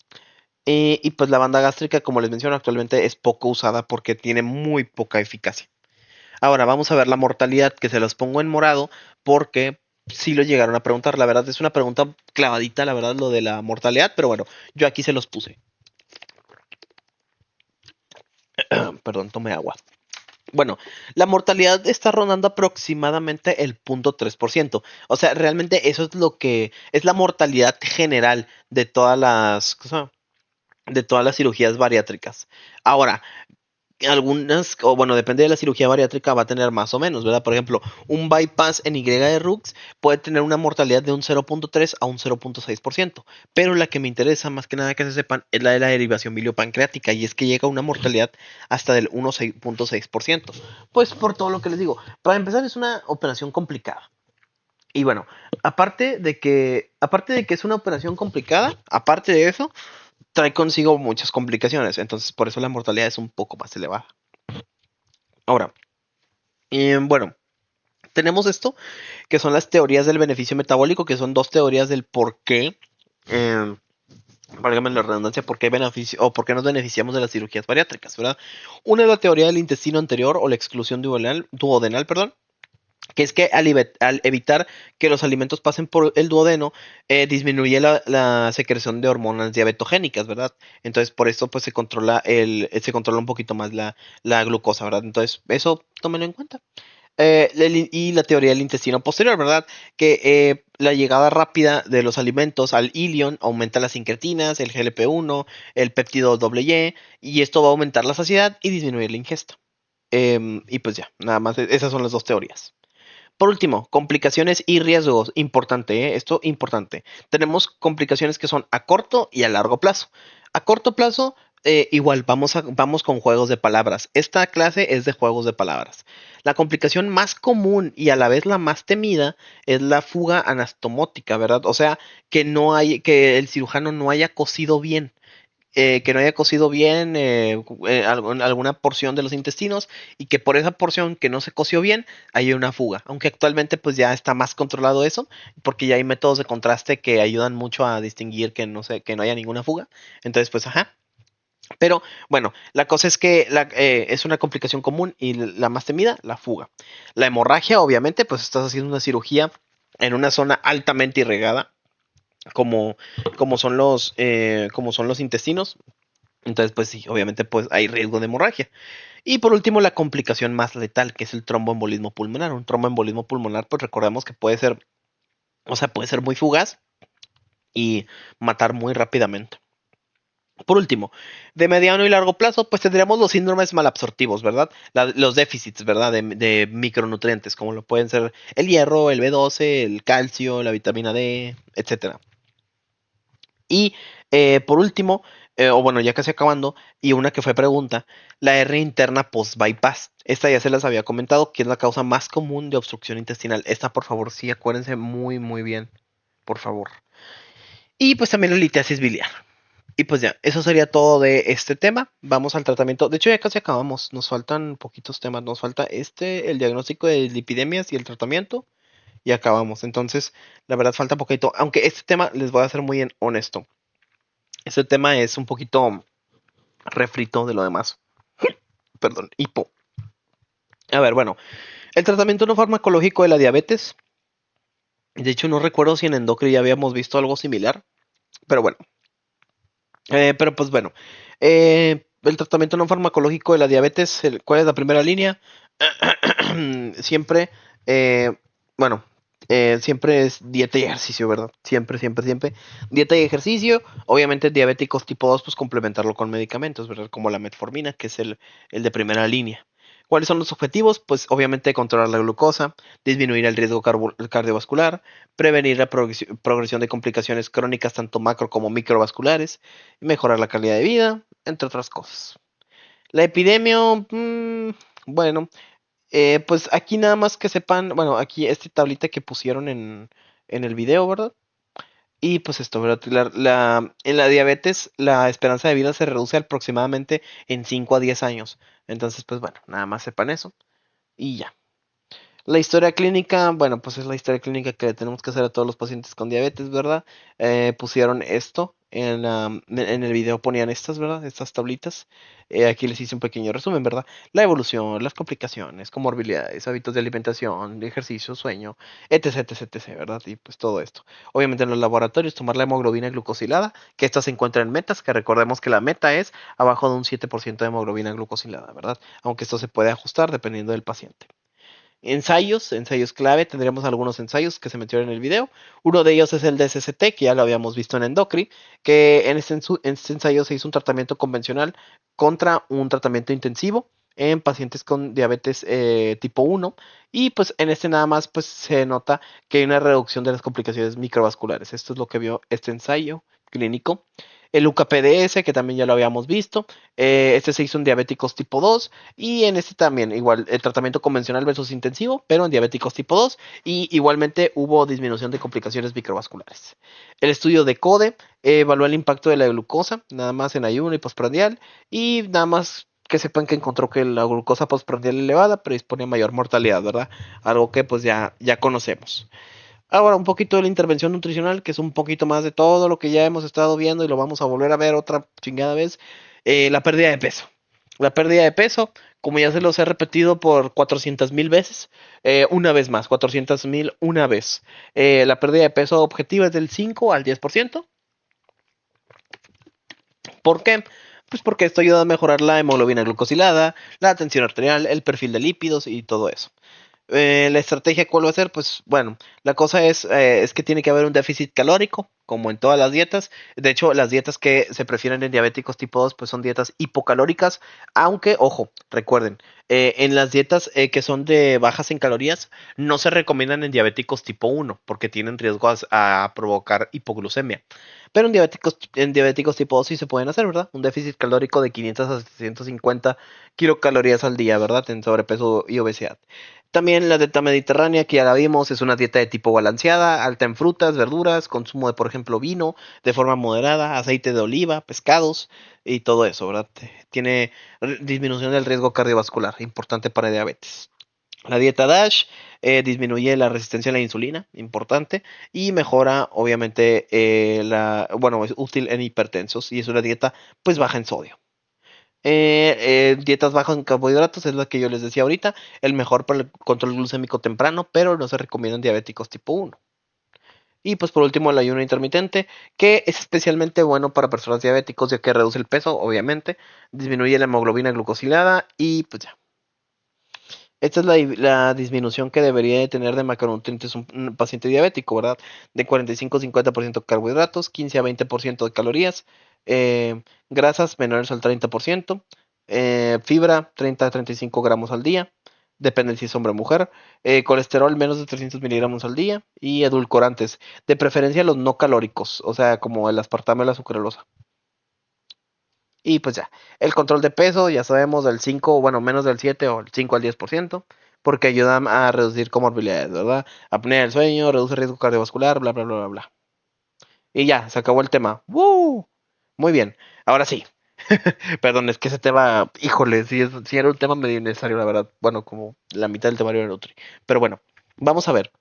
Y pues la banda gástrica, como les menciono, actualmente es poco usada porque tiene muy poca eficacia. Ahora vamos a ver la mortalidad, que se los pongo en morado porque sí lo llegaron a preguntar. La verdad es una pregunta clavadita, la verdad, lo de la mortalidad, pero bueno, yo aquí se los puse. Perdón, tome agua. Bueno, la mortalidad está rondando aproximadamente el 0.3%. O sea, realmente eso es lo que es la mortalidad general de todas las, ¿cómo se llama? De todas las cirugías bariátricas. Ahora, algunas, o bueno, depende de la cirugía bariátrica, va a tener más o menos, ¿verdad? Por ejemplo, un bypass en Y de Rux puede tener una mortalidad de un 0.3 a un 0.6%, pero la que me interesa más que nada que se sepan es la de la derivación biliopancreática, y es que llega a una mortalidad hasta del 1.6%. Pues por todo lo que les digo, para empezar es una operación complicada. Y bueno, aparte de que es una operación complicada, aparte de eso, trae consigo muchas complicaciones, entonces por eso la mortalidad es un poco más elevada. Ahora, bueno, tenemos esto, que son las teorías del beneficio metabólico, que son dos teorías del por qué, eh, válgame la redundancia, por qué beneficio o por qué nos beneficiamos de las cirugías bariátricas, ¿verdad? Una es la teoría del intestino anterior o la exclusión duodenal, perdón, que es que al evitar que los alimentos pasen por el duodeno, disminuye la secreción de hormonas diabetogénicas, ¿verdad? Entonces, por eso pues se controla un poquito más la glucosa, ¿verdad? Entonces, eso tómenlo en cuenta. Y la teoría del intestino posterior, ¿verdad? Que la llegada rápida de los alimentos al ilion aumenta las incretinas, el GLP-1, el péptido Y esto va a aumentar la saciedad y disminuir la ingesta. Y pues ya, nada más, esas son las dos teorías. Por último, complicaciones y riesgos. Importante, ¿eh? Esto importante. Tenemos complicaciones que son a corto y a largo plazo. A corto plazo, igual, vamos con juegos de palabras. Esta clase es de juegos de palabras. La complicación más común y a la vez la más temida es la fuga anastomótica, ¿verdad? O sea, que el cirujano no haya cosido bien, que no haya cocido bien alguna porción de los intestinos, y que por esa porción que no se coció bien haya una fuga. Aunque actualmente pues ya está más controlado eso, porque ya hay métodos de contraste que ayudan mucho a distinguir que no haya ninguna fuga. Entonces pues ajá. Pero bueno, la cosa es que es una complicación común y la más temida, la fuga. La hemorragia, obviamente, pues estás haciendo una cirugía en una zona altamente irrigada, como, como son los intestinos. Entonces, pues sí, obviamente pues hay riesgo de hemorragia. Y por último, la complicación más letal, que es el tromboembolismo pulmonar. Un tromboembolismo pulmonar, pues recordemos que puede ser, o sea, puede ser muy fugaz y matar muy rápidamente. Por último, de mediano y largo plazo, pues tendríamos los síndromes malabsortivos, ¿verdad? Los déficits, ¿verdad? De micronutrientes, como lo pueden ser el hierro, el B12, el calcio, la vitamina D, etcétera. Y por último, o bueno, ya casi acabando, y una que fue pregunta, la R interna post-bypass. Esta ya se las había comentado, que es la causa más común de obstrucción intestinal. Esta, por favor, sí, acuérdense muy, muy bien, por favor. Y pues también la litiasis biliar. Y pues ya, eso sería todo de este tema. Vamos al tratamiento. De hecho, ya casi acabamos. Nos faltan poquitos temas. Nos falta el diagnóstico de lipidemias y el tratamiento. Y acabamos. Entonces, la verdad falta poquito. Aunque este tema, les voy a ser muy honesto. Este tema es un poquito refrito de lo demás. Perdón, hipo. A ver, bueno, el tratamiento no farmacológico de la diabetes. De hecho, no recuerdo si en Endocri ya habíamos visto algo similar. Pero bueno. Pero pues bueno. El tratamiento no farmacológico de la diabetes, ¿cuál es la primera línea? Siempre, eh, bueno, siempre es dieta y ejercicio, ¿verdad? Siempre, siempre, siempre. Dieta y ejercicio. Obviamente, diabéticos tipo 2 pues complementarlo con medicamentos, ¿verdad? Como la metformina, que es el de primera línea. ¿Cuáles son los objetivos? Pues obviamente controlar la glucosa, disminuir el riesgo cardiovascular, prevenir la progresión de complicaciones crónicas tanto macro como microvasculares, mejorar la calidad de vida, entre otras cosas. La epidemia, bueno, pues aquí nada más que sepan, bueno, aquí esta tablita que pusieron en el video, ¿verdad? Y pues esto, ¿verdad? En la diabetes la esperanza de vida se reduce aproximadamente en 5 a 10 años. Entonces, pues bueno, nada más sepan eso y ya. La historia clínica, bueno, pues es la historia clínica que tenemos que hacer a todos los pacientes con diabetes, ¿verdad? Pusieron esto en el video ponían estas, ¿verdad? Estas tablitas. Aquí les hice un pequeño resumen, ¿verdad? La evolución, las complicaciones, comorbilidades, hábitos de alimentación, de ejercicio, sueño, etc, etc, etc, ¿verdad? Y pues todo esto. Obviamente en los laboratorios tomar la hemoglobina glucosilada, que esta se encuentra en metas, que recordemos que la meta es abajo de un 7% de hemoglobina glucosilada, ¿verdad? Aunque esto se puede ajustar dependiendo del paciente. Ensayos clave, tendríamos algunos ensayos que se metieron en el video. Uno de ellos es el de SST, que ya lo habíamos visto en Endocri, que en este ensayo se hizo un tratamiento convencional contra un tratamiento intensivo en pacientes con diabetes tipo 1 y pues en este nada más pues se nota que hay una reducción de las complicaciones microvasculares. Esto es lo que vio este ensayo clínico. El UKPDS, que también ya lo habíamos visto, este se hizo en diabéticos tipo 2 y en este también, igual, el tratamiento convencional versus intensivo, pero en diabéticos tipo 2 y igualmente hubo disminución de complicaciones microvasculares. El estudio de CODE evaluó el impacto de la glucosa, nada más en ayuno y postprandial, y nada más que sepan que encontró que la glucosa postprandial elevada predispone a mayor mortalidad, ¿verdad? Algo que pues ya conocemos. Ahora, un poquito de la intervención nutricional, que es un poquito más de todo lo que ya hemos estado viendo y lo vamos a volver a ver otra chingada vez. La pérdida de peso. La pérdida de peso, como ya se los he repetido por 400,000 veces, una vez más, 400,000 una vez. La pérdida de peso objetiva es del 5 al 10%. ¿Por qué? Pues porque esto ayuda a mejorar la hemoglobina glucosilada, la tensión arterial, el perfil de lípidos y todo eso. La estrategia, ¿cuál va a ser? Pues bueno, la cosa es que tiene que haber un déficit calórico, como en todas las dietas. De hecho, las dietas que se prefieren en diabéticos tipo 2 pues son dietas hipocalóricas, aunque, ojo, recuerden, en las dietas que son de bajas en calorías, no se recomiendan en diabéticos tipo 1 porque tienen riesgo a provocar hipoglucemia. Pero en diabéticos tipo 2 sí se pueden hacer, ¿verdad? Un déficit calórico de 500 a 750 kilocalorías al día, ¿verdad? En sobrepeso y obesidad. También la dieta mediterránea, que ya la vimos, es una dieta de tipo balanceada, alta en frutas, verduras, consumo de, por ejemplo, vino de forma moderada, aceite de oliva, pescados y todo eso, ¿verdad? Tiene disminución del riesgo cardiovascular, importante para diabetes. La dieta DASH disminuye la resistencia a la insulina, importante, y mejora, obviamente, bueno, es útil en hipertensos y es una dieta, pues, baja en sodio. Dietas bajas en carbohidratos es la que yo les decía ahorita, el mejor para el control glucémico temprano, pero no se recomiendan diabéticos tipo 1. Y pues por último el ayuno intermitente, que es especialmente bueno para personas diabéticos ya que reduce el peso, obviamente, disminuye la hemoglobina glucosilada y pues ya. Esta es la disminución que debería de tener de macronutrientes un paciente diabético, ¿verdad? De 45-50% carbohidratos, 15 a 20% de calorías, grasas menores al 30%, fibra 30 a 35 gramos al día, depende si es hombre o mujer, colesterol menos de 300 miligramos al día y edulcorantes, de preferencia los no calóricos, o sea, como el aspartame o la sucralosa. Y pues ya, el control de peso, ya sabemos, del 5, bueno, menos del 7 o el 5 al 10%, porque ayudan a reducir comorbilidades, ¿verdad? Apnea del sueño, reduce riesgo cardiovascular, bla, bla, bla, bla, bla. Y ya, se acabó el tema. ¡Woo! Muy bien, ahora sí. Perdón, es que ese tema, híjole, sí era un tema medio innecesario, la verdad. Bueno, como la mitad del temario de Nutri. Pero bueno, vamos a ver.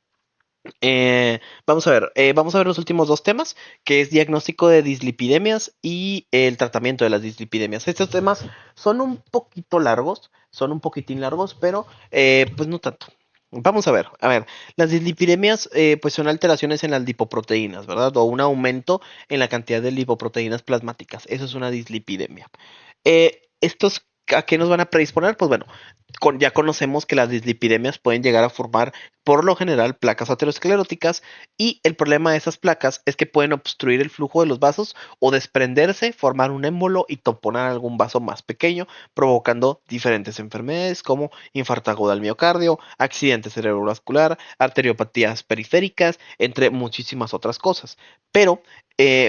Vamos a ver los últimos dos temas, que es diagnóstico de dislipidemias y el tratamiento de las dislipidemias. Estos temas son un poquito largos, son un poquitín largos, pero pues no tanto. Vamos a ver, las dislipidemias pues son alteraciones en las lipoproteínas, ¿verdad? O un aumento en la cantidad de lipoproteínas plasmáticas. Eso es una dislipidemia. ¿Estos a qué nos van a predisponer? Pues bueno, ya conocemos que las dislipidemias pueden llegar a formar por lo general placas ateroscleróticas y el problema de esas placas es que pueden obstruir el flujo de los vasos o desprenderse, formar un émbolo y tamponar algún vaso más pequeño, provocando diferentes enfermedades como infarto agudo al miocardio, accidente cerebrovascular, arteriopatías periféricas, entre muchísimas otras cosas. Pero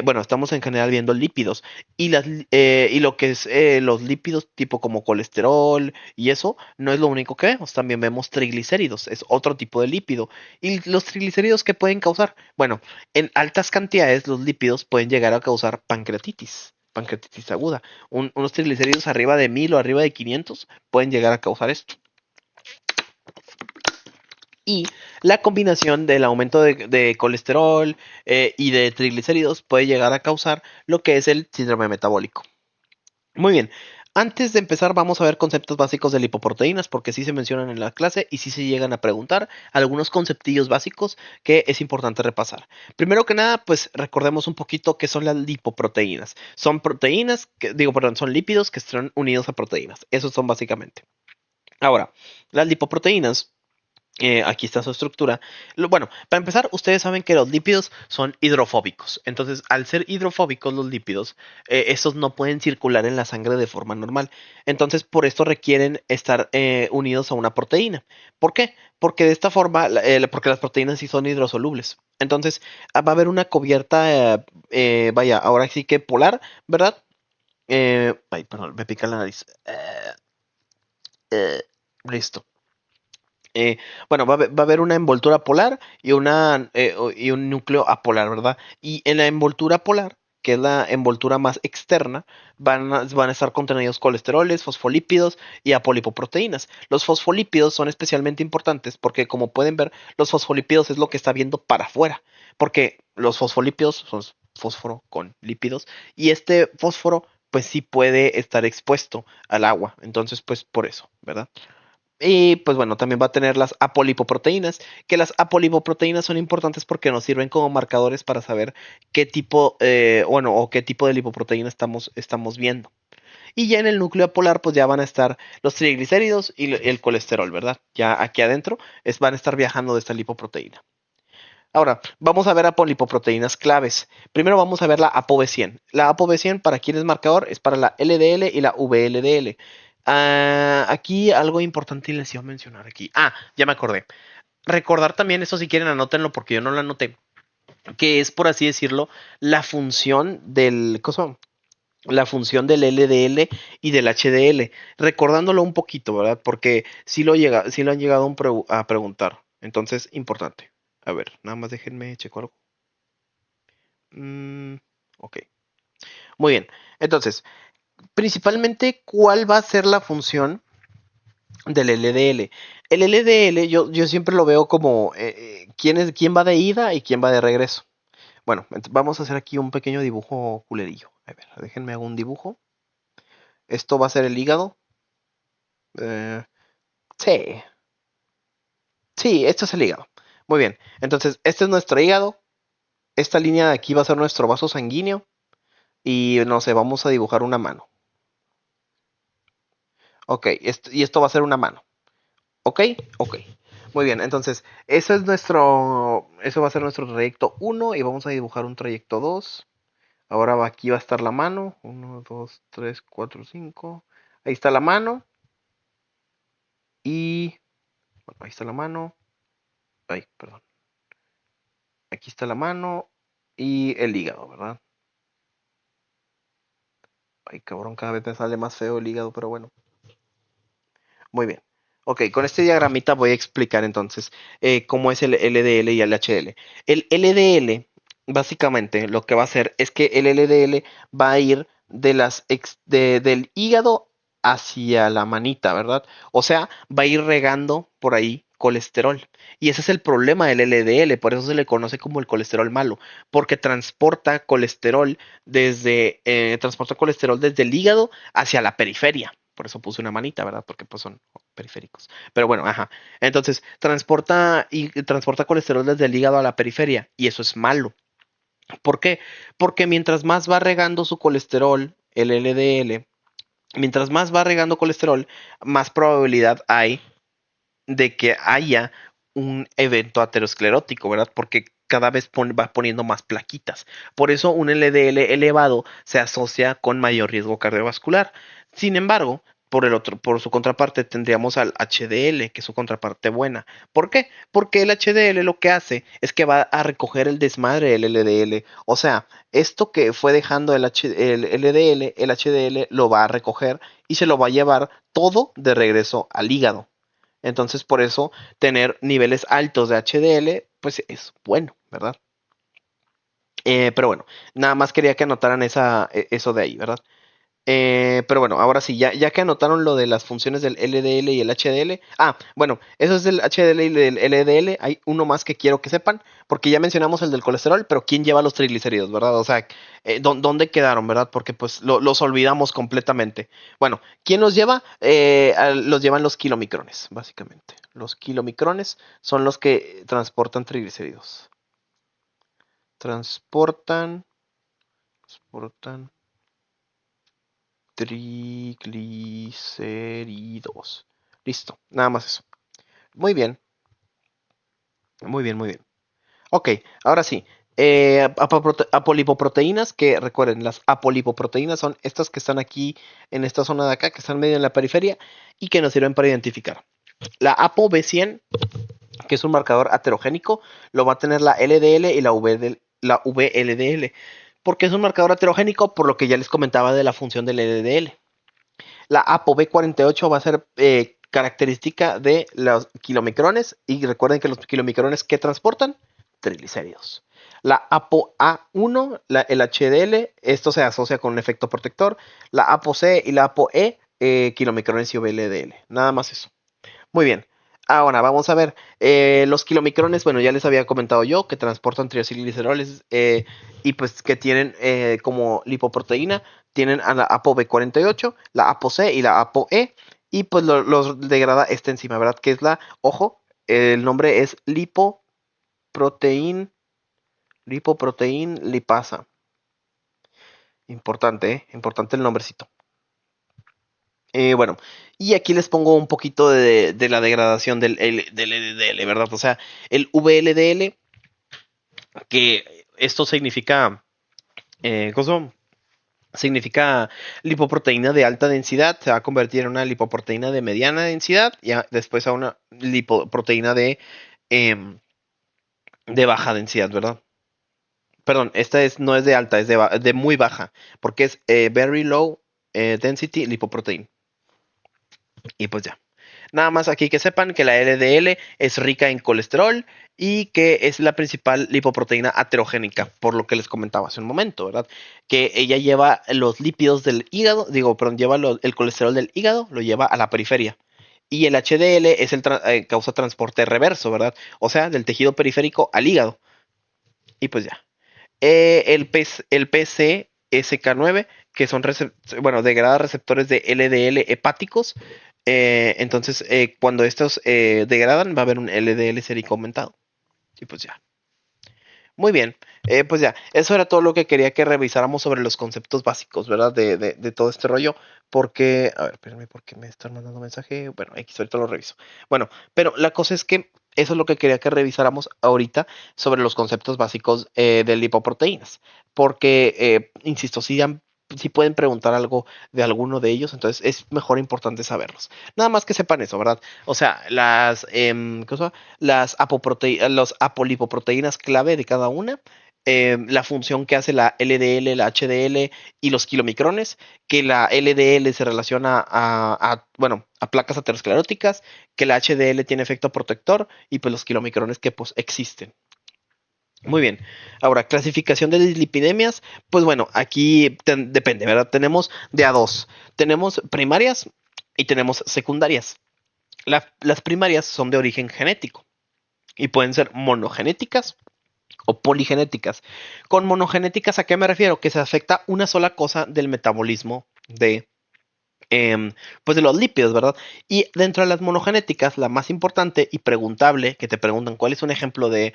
bueno, estamos en general viendo lípidos y lo que es los lípidos tipo como colesterol y eso no es lo único que vemos, también vemos triglicéridos, es otro tipo de lípido. ¿Y los triglicéridos qué pueden causar? Bueno, en altas cantidades los lípidos pueden llegar a causar pancreatitis aguda. Unos triglicéridos arriba de 1000 o arriba de 500 pueden llegar a causar esto. Y la combinación del aumento de colesterol y de triglicéridos puede llegar a causar lo que es el síndrome metabólico. Muy bien. Antes de empezar, vamos a ver conceptos básicos de lipoproteínas, porque sí se mencionan en la clase y sí se llegan a preguntar algunos conceptillos básicos que es importante repasar. Primero que nada, pues recordemos un poquito qué son las lipoproteínas. Son proteínas, perdón, son lípidos que están unidos a proteínas. Esos son básicamente. Ahora, las lipoproteínas aquí está su estructura. Bueno, para empezar, ustedes saben que los lípidos son hidrofóbicos. Entonces, al ser hidrofóbicos los lípidos, estos no pueden circular en la sangre de forma normal. Entonces, por esto requieren estar unidos a una proteína. ¿Por qué? Porque de esta forma, porque las proteínas sí son hidrosolubles. Entonces, va a haber una cubierta, vaya, ahora sí que polar, ¿verdad? Ay, perdón, me pica la nariz. Listo. Eh, bueno, va a haber una envoltura polar y, y un núcleo apolar, ¿verdad? Y en la envoltura polar, que es la envoltura más externa, van a estar contenidos colesteroles, fosfolípidos y apolipoproteínas. Los fosfolípidos son especialmente importantes porque, como pueden ver, los fosfolípidos es lo que está viendo para afuera, porque los fosfolípidos son fósforo con lípidos y este fósforo pues sí puede estar expuesto al agua, entonces pues por eso, ¿verdad? Y pues bueno, también va a tener las apolipoproteínas, que las apolipoproteínas son importantes porque nos sirven como marcadores para saber qué tipo, o qué tipo de lipoproteína estamos viendo. Y ya en el núcleo polar, pues ya van a estar los triglicéridos y el colesterol, ¿verdad? Ya aquí adentro van a estar viajando de esta lipoproteína. Ahora, vamos a ver apolipoproteínas claves. Primero vamos a ver la ApoB100. La ApoB100, para quien es marcador, es para la LDL y la VLDL. Aquí algo importante les iba a mencionar aquí. Ya me acordé. Recordar también, eso si quieren anótenlo porque yo no lo anoté, que es por así decirlo, la función del, la función del LDL y del HDL. Recordándolo un poquito, ¿verdad? Porque sí lo han llegado a preguntar. Entonces, importante. A ver, nada más déjenme checar algo. Mm, ok. Muy bien. Entonces, principalmente, ¿cuál va a ser la función del LDL? El LDL yo siempre lo veo como quién va de ida y quién va de regreso. Bueno, vamos a hacer aquí un pequeño dibujo culerillo. A ver, déjenme hago un dibujo. Esto va a ser el hígado. Eh, sí, sí, esto es el hígado. Muy bien. Entonces, este es nuestro hígado. Esta línea de aquí va a ser nuestro vaso sanguíneo. Y no sé, vamos a dibujar una mano. Ok, y esto va a ser una mano. ¿Ok? Ok. Muy bien, entonces, eso va a ser nuestro trayecto uno y vamos a dibujar un trayecto 2. Ahora aquí va a estar la mano. Uno, 2, 3, 4, 5. Ahí está la mano. Y, bueno, ahí está la mano. Ay, perdón. Aquí está la mano y el hígado, ¿verdad? Ay, cabrón, cada vez me sale más feo el hígado, pero bueno. Muy bien. Ok, con este diagramita voy a explicar entonces cómo es el LDL y el HDL. El LDL, básicamente, lo que va a hacer es que el LDL va a ir del hígado hacia la manita, ¿verdad? O sea, va a ir regando por ahí colesterol. Y ese es el problema del LDL, por eso se le conoce como el colesterol malo, porque transporta colesterol desde el hígado hacia la periferia. Por eso puse una manita, ¿verdad? Porque pues son periféricos. Pero bueno, ajá. Entonces, transporta colesterol desde el hígado a la periferia y eso es malo. ¿Por qué? Porque mientras más va regando su colesterol, el LDL, mientras más va regando colesterol, más probabilidad hay de que haya un evento aterosclerótico, ¿verdad? Porque cada vez va poniendo más plaquitas. Por eso un LDL elevado se asocia con mayor riesgo cardiovascular. Sin embargo, por su contraparte, tendríamos al HDL, que es su contraparte buena. ¿Por qué? Porque el HDL lo que hace es que va a recoger el desmadre del LDL. O sea, esto que fue dejando el LDL, el HDL lo va a recoger y se lo va a llevar todo de regreso al hígado. Entonces, por eso, tener niveles altos de HDL, pues es bueno, ¿verdad? Pero bueno, nada más quería que anotaran eso de ahí, ¿verdad? Pero bueno, ahora sí, ya que anotaron lo de las funciones del LDL y el HDL. Ah, bueno, eso es del HDL y del LDL. Hay uno más que quiero que sepan, porque ya mencionamos el del colesterol, pero ¿quién lleva los triglicéridos, verdad? O sea, ¿dónde quedaron, verdad? Porque pues los olvidamos completamente. Bueno, ¿quién los lleva? Los llevan los kilomicrones, básicamente. Los kilomicrones son los que transportan triglicéridos. Transportan, transportan triglicéridos. Listo, nada más eso. Muy bien, muy bien, muy bien. Ok, ahora sí. Apolipoproteínas, que recuerden, las apolipoproteínas son estas que están aquí en esta zona de acá, que están medio en la periferia y que nos sirven para identificar. La ApoB100, que es un marcador heterogénico, lo va a tener la LDL y la VLDL, porque es un marcador heterogénico, por lo que ya les comentaba de la función del LDL. La ApoB48 va a ser característica de los kilomicrones y recuerden que los kilomicrones que transportan triglicéridos. La ApoA1, el HDL, esto se asocia con un efecto protector. La ApoC y la ApoE, kilomicrones y VLDL. Nada más eso. Muy bien. Ahora vamos a ver. Los kilomicrones, bueno, ya les había comentado yo que transportan triacilgliceroles y pues que tienen como lipoproteína, tienen a la ApoB48, la ApoC y la ApoE y pues los degrada esta enzima, ¿verdad? Que es la, ojo, el nombre es lipoproteín lipasa. Importante, ¿eh? Importante el nombrecito. Bueno, y aquí les pongo un poquito de la degradación del LDL, ¿verdad? O sea, el VLDL, que esto significa, ¿cómo? Significa lipoproteína de alta densidad, se va a convertir en una lipoproteína de mediana densidad y después a una lipoproteína de baja densidad, ¿verdad? Perdón, no es de alta, es de muy baja, porque es very low density lipoprotein. Y pues ya. Nada más aquí que sepan que la LDL es rica en colesterol y que es la principal lipoproteína aterogénica, por lo que les comentaba hace un momento, ¿verdad? Que ella lleva los lípidos del hígado, digo, perdón, lleva el colesterol del hígado, lo lleva a la periferia. Y el HDL es causa transporte reverso, ¿verdad? O sea, del tejido periférico al hígado. Y pues ya. El PCSK9, que son bueno, degrada receptores de LDL hepáticos. Entonces, cuando estos degradan, va a haber un LDL sérico aumentado. Y pues ya. Muy bien. Pues ya, eso era todo lo que quería que revisáramos sobre los conceptos básicos, ¿verdad? De todo este rollo. Porque, a ver, espérenme, ¿por qué me están mandando mensaje? Bueno, X, ahorita lo reviso. Bueno, pero la cosa es que eso es lo que quería que revisáramos ahorita sobre los conceptos básicos de lipoproteínas. Porque, insisto, si pueden preguntar algo de alguno de ellos, entonces es mejor importante saberlos. Nada más que sepan eso, ¿verdad? O sea, ¿qué cosa? Los apolipoproteínas clave de cada una, la función que hace la LDL, la HDL y los kilomicrones, que la LDL se relaciona bueno, a placas ateroscleróticas, que la HDL tiene efecto protector y pues los kilomicrones que pues existen. Muy bien. Ahora, clasificación de dislipidemias. Pues bueno, aquí depende, ¿verdad? Tenemos de a dos. Tenemos primarias y tenemos secundarias. Las primarias son de origen genético y pueden ser monogenéticas o poligenéticas. Con monogenéticas, ¿a qué me refiero? Que se afecta una sola cosa del metabolismo em, pues de los lípidos, ¿verdad? Y dentro de las monogenéticas, la más importante y preguntable, que te preguntan cuál es un ejemplo de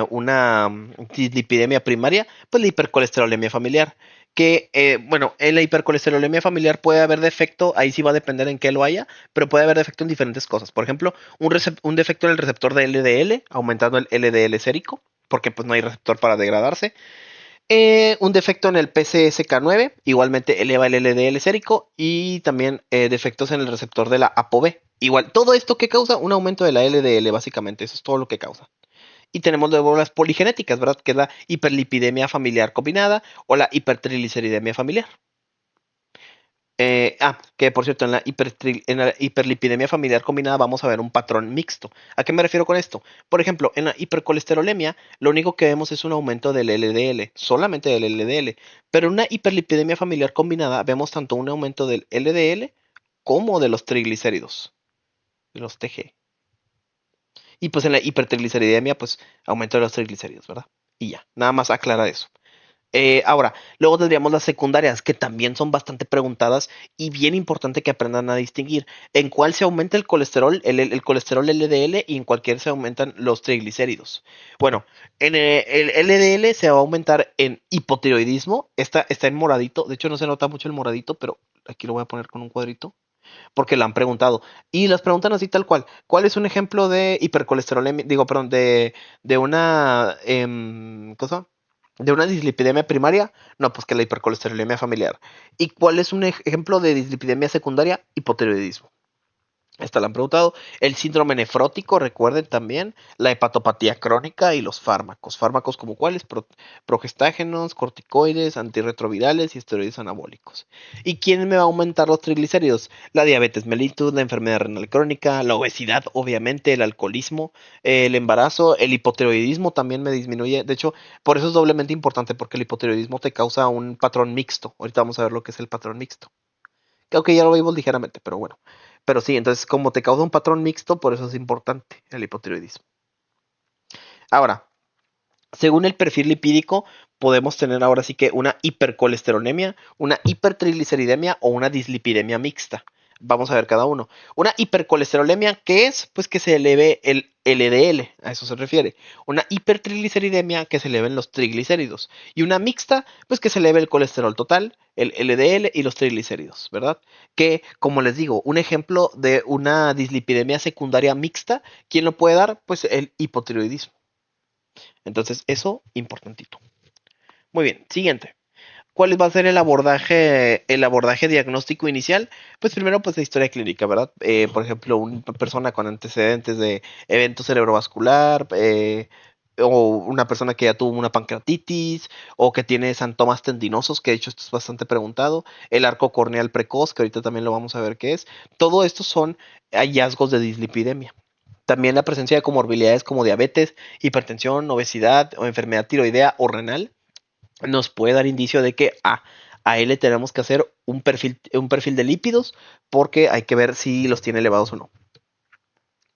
una dislipidemia primaria, pues la hipercolesterolemia familiar. Que, bueno, en la hipercolesterolemia familiar puede haber defecto, ahí sí va a depender en qué lo haya, pero puede haber defecto en diferentes cosas. Por ejemplo, un defecto en el receptor de LDL, aumentando el LDL sérico, porque pues no hay receptor para degradarse. Un defecto en el PCSK9, igualmente eleva el LDL sérico y también defectos en el receptor de la ApoB. Igual, todo esto que causa un aumento de la LDL, básicamente, eso es todo lo que causa. Y tenemos luego las poligenéticas, ¿verdad? Que es la hiperlipidemia familiar combinada o la hipertrigliceridemia familiar. Que por cierto, en la hiperlipidemia familiar combinada vamos a ver un patrón mixto. ¿A qué me refiero con esto? Por ejemplo, en la hipercolesterolemia, lo único que vemos es un aumento del LDL, solamente del LDL. Pero en una hiperlipidemia familiar combinada vemos tanto un aumento del LDL como de los triglicéridos, de los TG. Y pues en la hipertrigliceridemia, pues aumento de los triglicéridos, ¿verdad? Y ya, nada más aclara eso. Ahora, luego tendríamos las secundarias, que también son bastante preguntadas y bien importante que aprendan a distinguir en cuál se aumenta el colesterol, el colesterol LDL y en cualquier se aumentan los triglicéridos. Bueno, en el LDL se va a aumentar en hipotiroidismo, está en moradito, de hecho no se nota mucho el moradito, pero aquí lo voy a poner con un cuadrito, porque la han preguntado. Y las preguntan así tal cual. ¿Cuál es un ejemplo de hipercolesterolemia? Digo, perdón, de una cosa. ¿De una dislipidemia primaria? No, pues que la hipercolesterolemia familiar. ¿Y cuál es un ejemplo de dislipidemia secundaria? Hipotiroidismo. Esta la han preguntado. El síndrome nefrótico, recuerden también. La hepatopatía crónica y los fármacos. Fármacos como cuáles: progestágenos, corticoides, antirretrovirales y esteroides anabólicos. ¿Y quién me va a aumentar los triglicéridos? La diabetes mellitus, la enfermedad renal crónica, la obesidad, obviamente, el alcoholismo, el embarazo, el hipotiroidismo también me disminuye. De hecho, por eso es doblemente importante, porque el hipotiroidismo te causa un patrón mixto. Ahorita vamos a ver lo que es el patrón mixto. Creo que ya lo vimos ligeramente, pero bueno. Pero sí, entonces como te causa un patrón mixto, por eso es importante el hipotiroidismo. Ahora, según el perfil lipídico, podemos tener ahora sí que una hipercolesterolemia, una hipertrigliceridemia o una dislipidemia mixta. Vamos a ver cada uno. Una hipercolesterolemia, ¿qué es? Pues que se eleve el LDL, a eso se refiere. Una hipertrigliceridemia, que se eleven los triglicéridos. Y una mixta, pues que se eleve el colesterol total, el LDL y los triglicéridos, ¿verdad? Que, como les digo, un ejemplo de una dislipidemia secundaria mixta, ¿quién lo puede dar? Pues el hipotiroidismo. Entonces, eso, importantito. Muy bien, siguiente. ¿Cuál va a ser el abordaje diagnóstico inicial? Pues primero, pues la historia clínica, ¿verdad? Por ejemplo, una persona con antecedentes de evento cerebrovascular, o una persona que ya tuvo una pancreatitis, o que tiene santomas tendinosos, que de hecho esto es bastante preguntado, el arco corneal precoz, que ahorita también lo vamos a ver qué es. Todo esto son hallazgos de dislipidemia. También la presencia de comorbilidades como diabetes, hipertensión, obesidad o enfermedad tiroidea o renal nos puede dar indicio de que a él le tenemos que hacer un perfil de lípidos, porque hay que ver si los tiene elevados o no.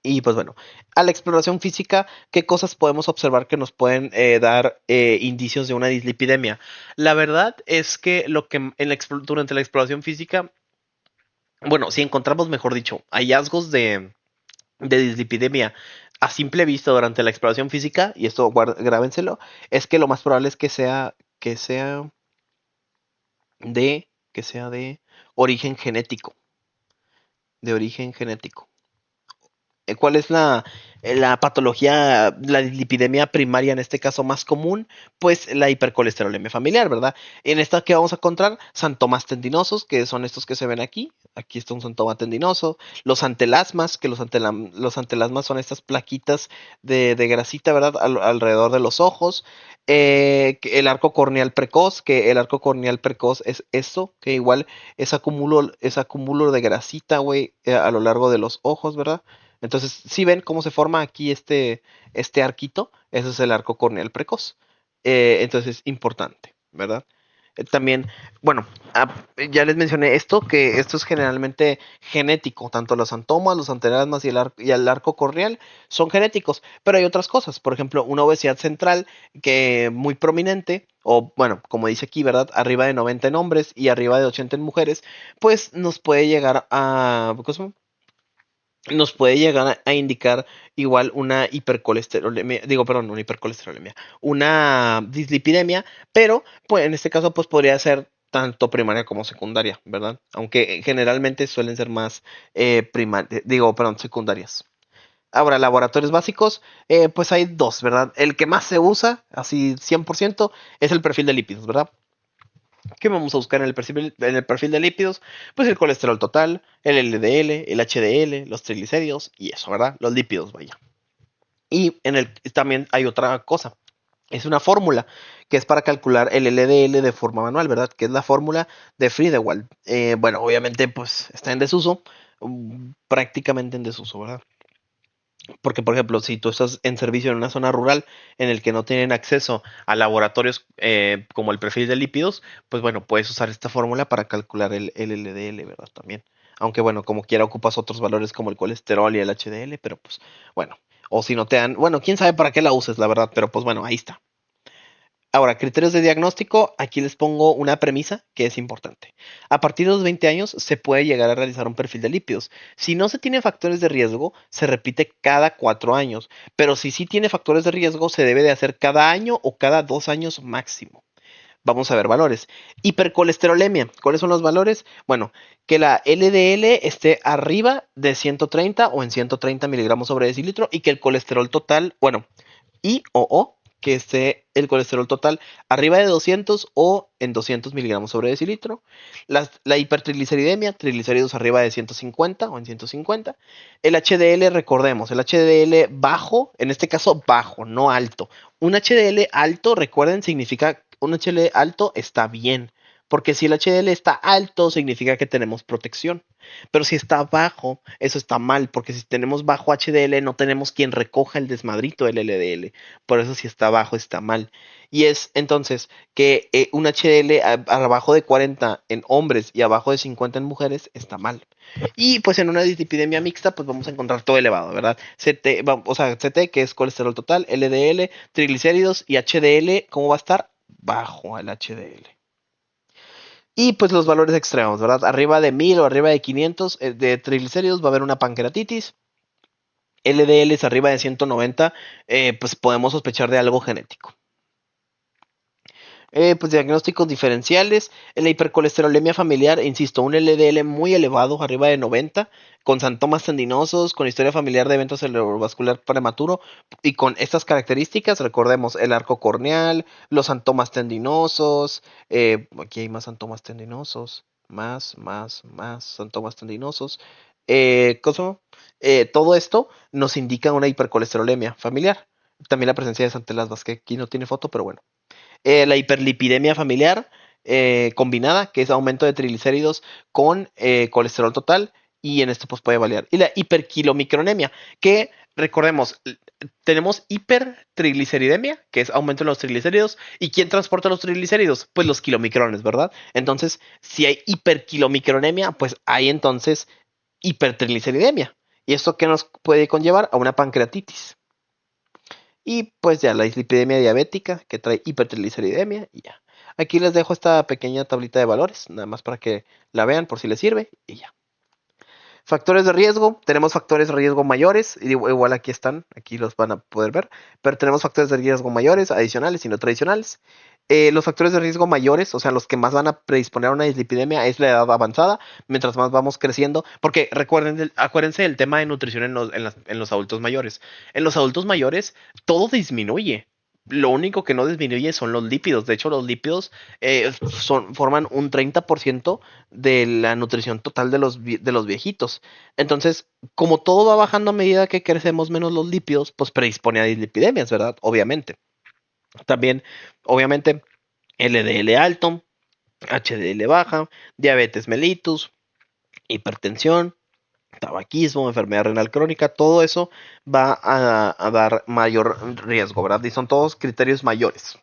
Y pues bueno, a la exploración física, ¿qué cosas podemos observar que nos pueden dar indicios de una dislipidemia? La verdad es que durante la exploración física, bueno, si encontramos, mejor dicho, hallazgos de dislipidemia a simple vista durante la exploración física, y esto grábenselo, es que lo más probable es que sea de origen genético, de origen genético. ¿Cuál es la patología, la dislipidemia primaria en este caso más común? Pues la hipercolesterolemia familiar, ¿verdad? En esta que vamos a encontrar santomas tendinosos, que son estos que se ven aquí. Aquí está un santoma tendinoso. Los antelasmas, que los antelasmas son estas plaquitas de grasita, ¿verdad? Alrededor de los ojos. El arco corneal precoz, que el arco corneal precoz es esto, que igual es acumulo de grasita, güey, a lo largo de los ojos, ¿verdad? Entonces, si ven cómo se forma aquí este arquito, ese es el arco corneal precoz. Entonces, es importante, ¿verdad? También, bueno, ya les mencioné esto, que esto es generalmente genético, tanto los santomas, los antelasmas y el arco corneal son genéticos, pero hay otras cosas, por ejemplo, una obesidad central que muy prominente, o bueno, como dice aquí, ¿verdad? Arriba de 90 en hombres y arriba de 80 en mujeres, pues nos puede llegar a, ¿cómo nos puede llegar a indicar igual una hipercolesterolemia, digo, perdón, una hipercolesterolemia, una dislipidemia, pero pues en este caso pues podría ser tanto primaria como secundaria, ¿verdad? Aunque generalmente suelen ser más perdón, secundarias. Ahora, laboratorios básicos, pues hay dos, ¿verdad? El que más se usa, así 100%, es el perfil de lípidos, ¿verdad? ¿Qué vamos a buscar en el perfil de lípidos? Pues el colesterol total, el LDL, el HDL, los triglicéridos y eso, ¿verdad? Los lípidos, vaya. Y también hay otra cosa. Es una fórmula que es para calcular el LDL de forma manual, ¿verdad? Que es la fórmula de Friedewald. Bueno, obviamente pues está en desuso, prácticamente en desuso, ¿verdad? Porque, por ejemplo, si tú estás en servicio en una zona rural en el que no tienen acceso a laboratorios como el perfil de lípidos, pues bueno, puedes usar esta fórmula para calcular el LDL, ¿verdad? También. Aunque bueno, como quiera ocupas otros valores como el colesterol y el HDL, pero pues bueno. O si no te dan, bueno, quién sabe para qué la uses, la verdad, pero pues bueno, ahí está. Ahora, criterios de diagnóstico, aquí les pongo una premisa que es importante. A partir de los 20 años se puede llegar a realizar un perfil de lípidos. Si no se tiene factores de riesgo, se repite cada 4 años, pero si sí tiene factores de riesgo, se debe de hacer cada año o cada 2 años máximo. Vamos a ver valores. Hipercolesterolemia. ¿Cuáles son los valores? Bueno, que la LDL esté arriba de 130 o en 130 miligramos sobre decilitro y que el colesterol total, bueno, o que esté el colesterol total arriba de 200 o en 200 miligramos sobre decilitro. La hipertrigliceridemia, triglicéridos arriba de 150 o en 150. El HDL, recordemos, el HDL bajo, en este caso bajo, no alto. Un HDL alto, recuerden, significa un HDL alto está bien. Porque si el HDL está alto, significa que tenemos protección. Pero si está bajo, eso está mal, porque si tenemos bajo HDL, no tenemos quien recoja el desmadrito del LDL. Por eso si está bajo, está mal. Y es entonces que un HDL abajo de 40 en hombres y abajo de 50 en mujeres está mal. Y pues en una dislipidemia mixta, pues vamos a encontrar todo elevado, ¿verdad? O sea, CT, que es colesterol total, LDL, triglicéridos y HDL, ¿cómo va a estar? Bajo el HDL. Y pues los valores extremos, ¿verdad? Arriba de 1000 o arriba de 500 de triglicéridos va a haber una pancreatitis. LDLs arriba de 190, pues podemos sospechar de algo genético. Pues diagnósticos diferenciales, en la hipercolesterolemia familiar, insisto, un LDL muy elevado, arriba de 90, con santomas tendinosos, con historia familiar de evento cerebrovascular prematuro y con estas características, recordemos el arco corneal, los santomas tendinosos, aquí hay más santomas tendinosos, más santomas tendinosos. ¿Cómo? Todo esto nos indica una hipercolesterolemia familiar. También la presencia de santelas que aquí no tiene foto, pero bueno. La hiperlipidemia familiar combinada, que es aumento de triglicéridos con colesterol total, y en esto pues puede variar. Y la hiperquilomicronemia, que recordemos, tenemos hipertrigliceridemia, que es aumento en los triglicéridos, ¿y quién transporta los triglicéridos? Pues los kilomicrones, ¿verdad? Entonces, si hay hiperquilomicronemia, pues hay entonces hipertrigliceridemia. ¿Y esto qué nos puede conllevar? A una pancreatitis. Y pues ya la dislipidemia diabética que trae hipertrigliceridemia y ya. Aquí les dejo esta pequeña tablita de valores, nada más para que la vean por si les sirve y ya. Factores de riesgo, tenemos factores de riesgo mayores, igual aquí están, aquí los van a poder ver, pero tenemos factores de riesgo mayores, adicionales y no tradicionales. Los factores de riesgo mayores, o sea, los que más van a predisponer a una dislipidemia es la edad avanzada, mientras más vamos creciendo, porque recuerden, acuérdense del tema de nutrición en los adultos mayores. En los adultos mayores todo disminuye. Lo único que no disminuye son los lípidos. De hecho, los lípidos forman un 30% de la nutrición total de los viejitos. Entonces, como todo va bajando a medida que crecemos menos los lípidos, pues predispone a dislipidemias, ¿verdad? Obviamente. También, obviamente, LDL alto, HDL baja, diabetes mellitus, hipertensión, tabaquismo, enfermedad renal crónica, todo eso va a dar mayor riesgo, ¿verdad? Y son todos criterios mayores.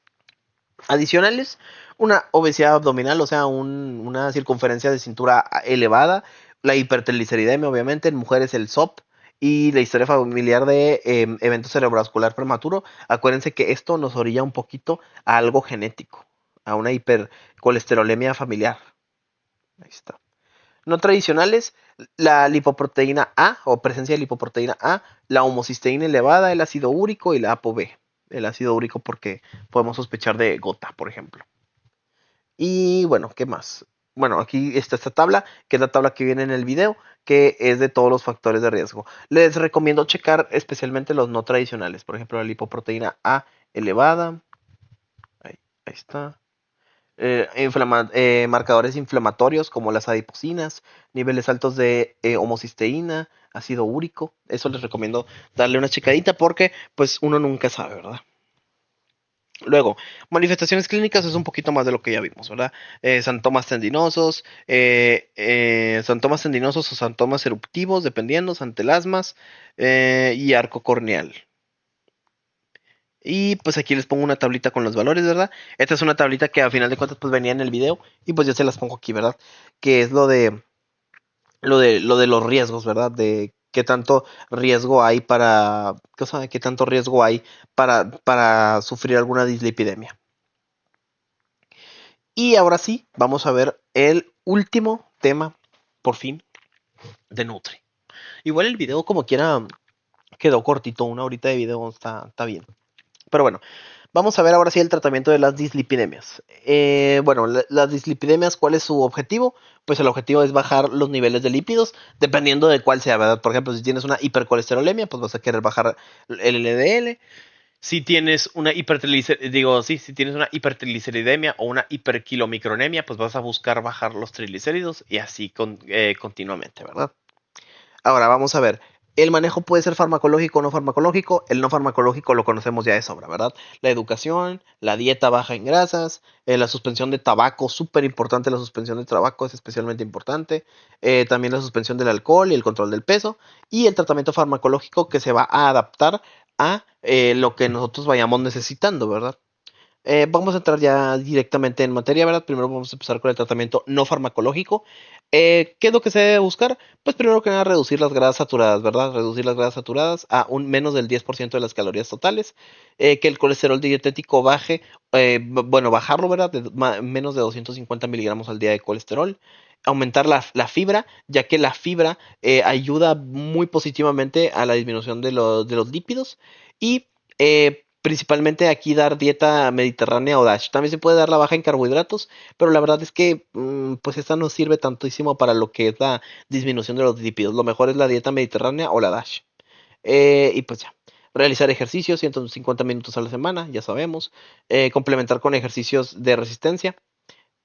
Adicionales, una obesidad abdominal, o sea, una circunferencia de cintura elevada, la hipertrigliceridemia, obviamente, en mujeres el SOP y la historia familiar de evento cerebrovascular prematuro. Acuérdense que esto nos orilla un poquito a algo genético, a una hipercolesterolemia familiar. Ahí está. No tradicionales, la lipoproteína A o presencia de lipoproteína A, la homocisteína elevada, el ácido úrico y la ApoB. El ácido úrico porque podemos sospechar de gota, por ejemplo. Y bueno, ¿qué más? Bueno, aquí está esta tabla, que es la tabla que viene en el video, que es de todos los factores de riesgo. Les recomiendo checar especialmente los no tradicionales, por ejemplo, la lipoproteína A elevada, ahí, ahí está. Marcadores inflamatorios como las adipocinas, niveles altos de homocisteína, ácido úrico. Eso les recomiendo darle una checadita porque pues uno nunca sabe, ¿verdad? Luego, manifestaciones clínicas es un poquito más de lo que ya vimos, ¿verdad? Santomas tendinosos o santomas eruptivos, dependiendo, santelasmas y arco corneal. Y pues aquí les pongo una tablita con los valores, ¿verdad? Esta es una tablita que a final de cuentas pues venía en el video y pues yo se las pongo aquí, ¿verdad? Que es lo de los riesgos, ¿verdad? De qué tanto riesgo hay qué tanto riesgo hay para sufrir alguna dislipidemia. Y ahora sí, vamos a ver el último tema, por fin, de Nutri. Igual el video como quiera quedó cortito, una horita de video está bien. Pero bueno, vamos a ver ahora sí el tratamiento de las dislipidemias. Bueno, las dislipidemias, ¿cuál es su objetivo? Pues el objetivo es bajar los niveles de lípidos, dependiendo de cuál sea, ¿verdad? Por ejemplo, si tienes una hipercolesterolemia, pues vas a querer bajar el LDL. Si tienes una si tienes una hipertrigliceridemia o una hiperkilomicronemia, pues vas a buscar bajar los triglicéridos y así continuamente, ¿verdad? Ahora vamos a ver. El manejo puede ser farmacológico o no farmacológico. El no farmacológico lo conocemos ya de sobra, ¿verdad? La educación, la dieta baja en grasas, la suspensión de tabaco, súper importante la suspensión de tabaco, es especialmente importante. También la suspensión del alcohol y el control del peso. Y el tratamiento farmacológico que se va a adaptar a lo que nosotros vayamos necesitando, ¿verdad? Vamos a entrar ya directamente en materia, ¿verdad? Primero vamos a empezar con el tratamiento no farmacológico. ¿Qué es lo que se debe buscar? Pues primero que nada reducir las grasas saturadas, ¿verdad? Reducir las grasas saturadas a un menos del 10% de las calorías totales. Que el colesterol dietético baje, bueno, bajarlo, ¿verdad? Menos de 250 miligramos al día de colesterol. Aumentar la fibra, ya que la fibra ayuda muy positivamente a la disminución de los lípidos. Y principalmente aquí dar dieta mediterránea o DASH. También se puede dar la baja en carbohidratos, pero la verdad es que pues esta no sirve tantísimo para lo que es la disminución de los lípidos. Lo mejor es la dieta mediterránea o la DASH. Y pues ya. Realizar ejercicios 150 minutos a la semana, ya sabemos. Complementar con ejercicios de resistencia.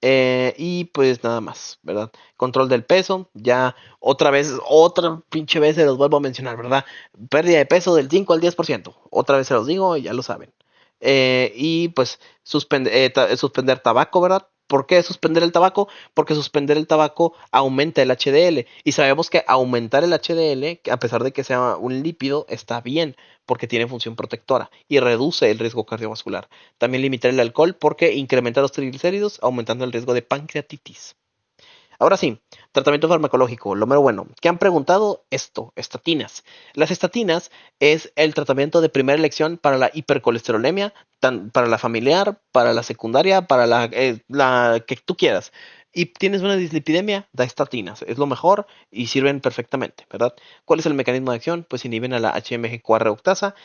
Y pues nada más, ¿verdad? Control del peso, ya otra vez, otra pinche vez se los vuelvo a mencionar, ¿verdad? Pérdida de peso del 5 al 10%. Otra vez se los digo, ya lo saben. Y pues suspender tabaco, ¿verdad? ¿Por qué suspender el tabaco? Porque suspender el tabaco aumenta el HDL. Y sabemos que aumentar el HDL, a pesar de que sea un lípido, está bien, porque tiene función protectora y reduce el riesgo cardiovascular. También limitar el alcohol porque incrementa los triglicéridos, aumentando el riesgo de pancreatitis. Ahora sí, tratamiento farmacológico, lo mero bueno. ¿Qué han preguntado? Esto, estatinas. Las estatinas es el tratamiento de primera elección para la hipercolesterolemia, para la familiar, para la secundaria, para la que tú quieras. Y tienes una dislipidemia, da estatinas. Es lo mejor y sirven perfectamente, ¿verdad? ¿Cuál es el mecanismo de acción? Pues inhiben a la HMG-CoA reductasa,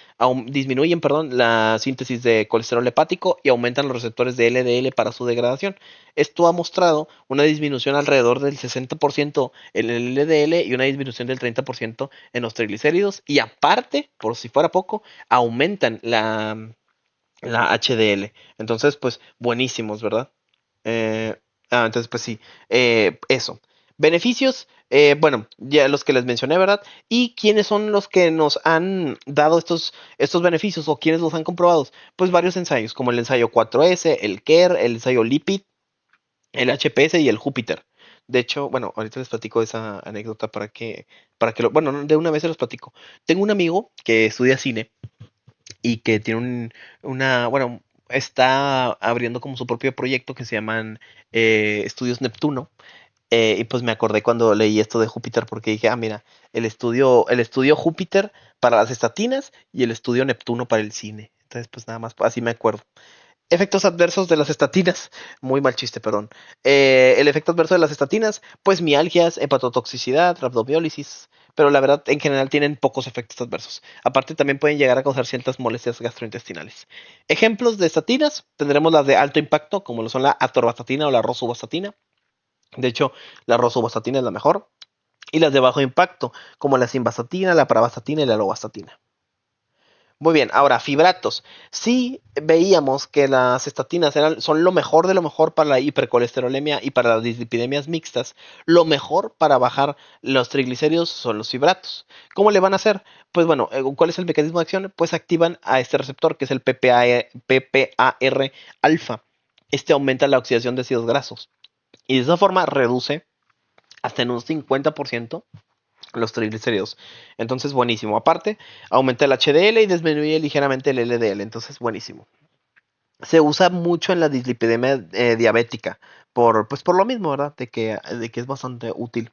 disminuyen, perdón, la síntesis de colesterol hepático y aumentan los receptores de LDL para su degradación. Esto ha mostrado una disminución alrededor del 60% en el LDL y una disminución del 30% en los triglicéridos. Y aparte, por si fuera poco, aumentan la HDL. Entonces, pues buenísimos, ¿verdad? Eh, entonces, pues sí, eso. Beneficios, bueno, ya los que les mencioné, ¿verdad? ¿Y quiénes son los que nos han dado estos beneficios o quiénes los han comprobado? Pues varios ensayos, como el ensayo 4S, el CARE, el ensayo LIPID, el HPS y el Júpiter. De hecho, bueno, ahorita les platico esa anécdota bueno, de una vez se los platico. Tengo un amigo que estudia cine y que tiene bueno, está abriendo como su propio proyecto que se llaman Estudios Neptuno. Y pues me acordé cuando leí esto de Júpiter porque dije, mira, el estudio Júpiter para las estatinas y el estudio Neptuno para el cine. Entonces, pues nada más, así me acuerdo. Efectos adversos de las estatinas. Muy mal chiste, perdón. El efecto adverso de las estatinas, pues mialgias, hepatotoxicidad, rhabdomiólisis. Pero la verdad, en general tienen pocos efectos adversos. Aparte, también pueden llegar a causar ciertas molestias gastrointestinales. Ejemplos de estatinas, tendremos las de alto impacto, como lo son la atorvastatina o la rosuvastatina. De hecho, la rosuvastatina es la mejor. Y las de bajo impacto, como la simvastatina, la pravastatina y la lovastatina. Muy bien, ahora fibratos. Sí veíamos que las estatinas son lo mejor de lo mejor para la hipercolesterolemia y para las dislipidemias mixtas. Lo mejor para bajar los triglicéridos son los fibratos. ¿Cómo le van a hacer? Pues bueno, ¿cuál es el mecanismo de acción? Pues activan a este receptor que es el PPAR alfa. Este aumenta la oxidación de ácidos grasos y de esa forma reduce hasta en un 50% los triglicéridos. Entonces, buenísimo. Aparte, aumenta el HDL y disminuye ligeramente el LDL. Entonces, buenísimo. Se usa mucho en la dislipidemia diabética. Pues por lo mismo, ¿verdad? De que es bastante útil.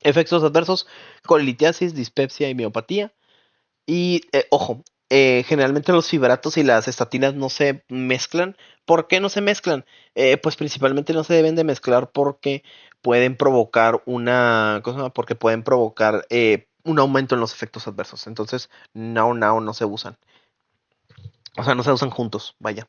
Efectos adversos: colitiasis, dispepsia y miopatía. Y ojo, generalmente los fibratos y las estatinas no se mezclan. ¿Por qué no se mezclan? Pues principalmente no se deben de mezclar porque pueden provocar una cosa, porque pueden provocar un aumento en los efectos adversos. Entonces, no se usan. O sea, no se usan juntos, vaya.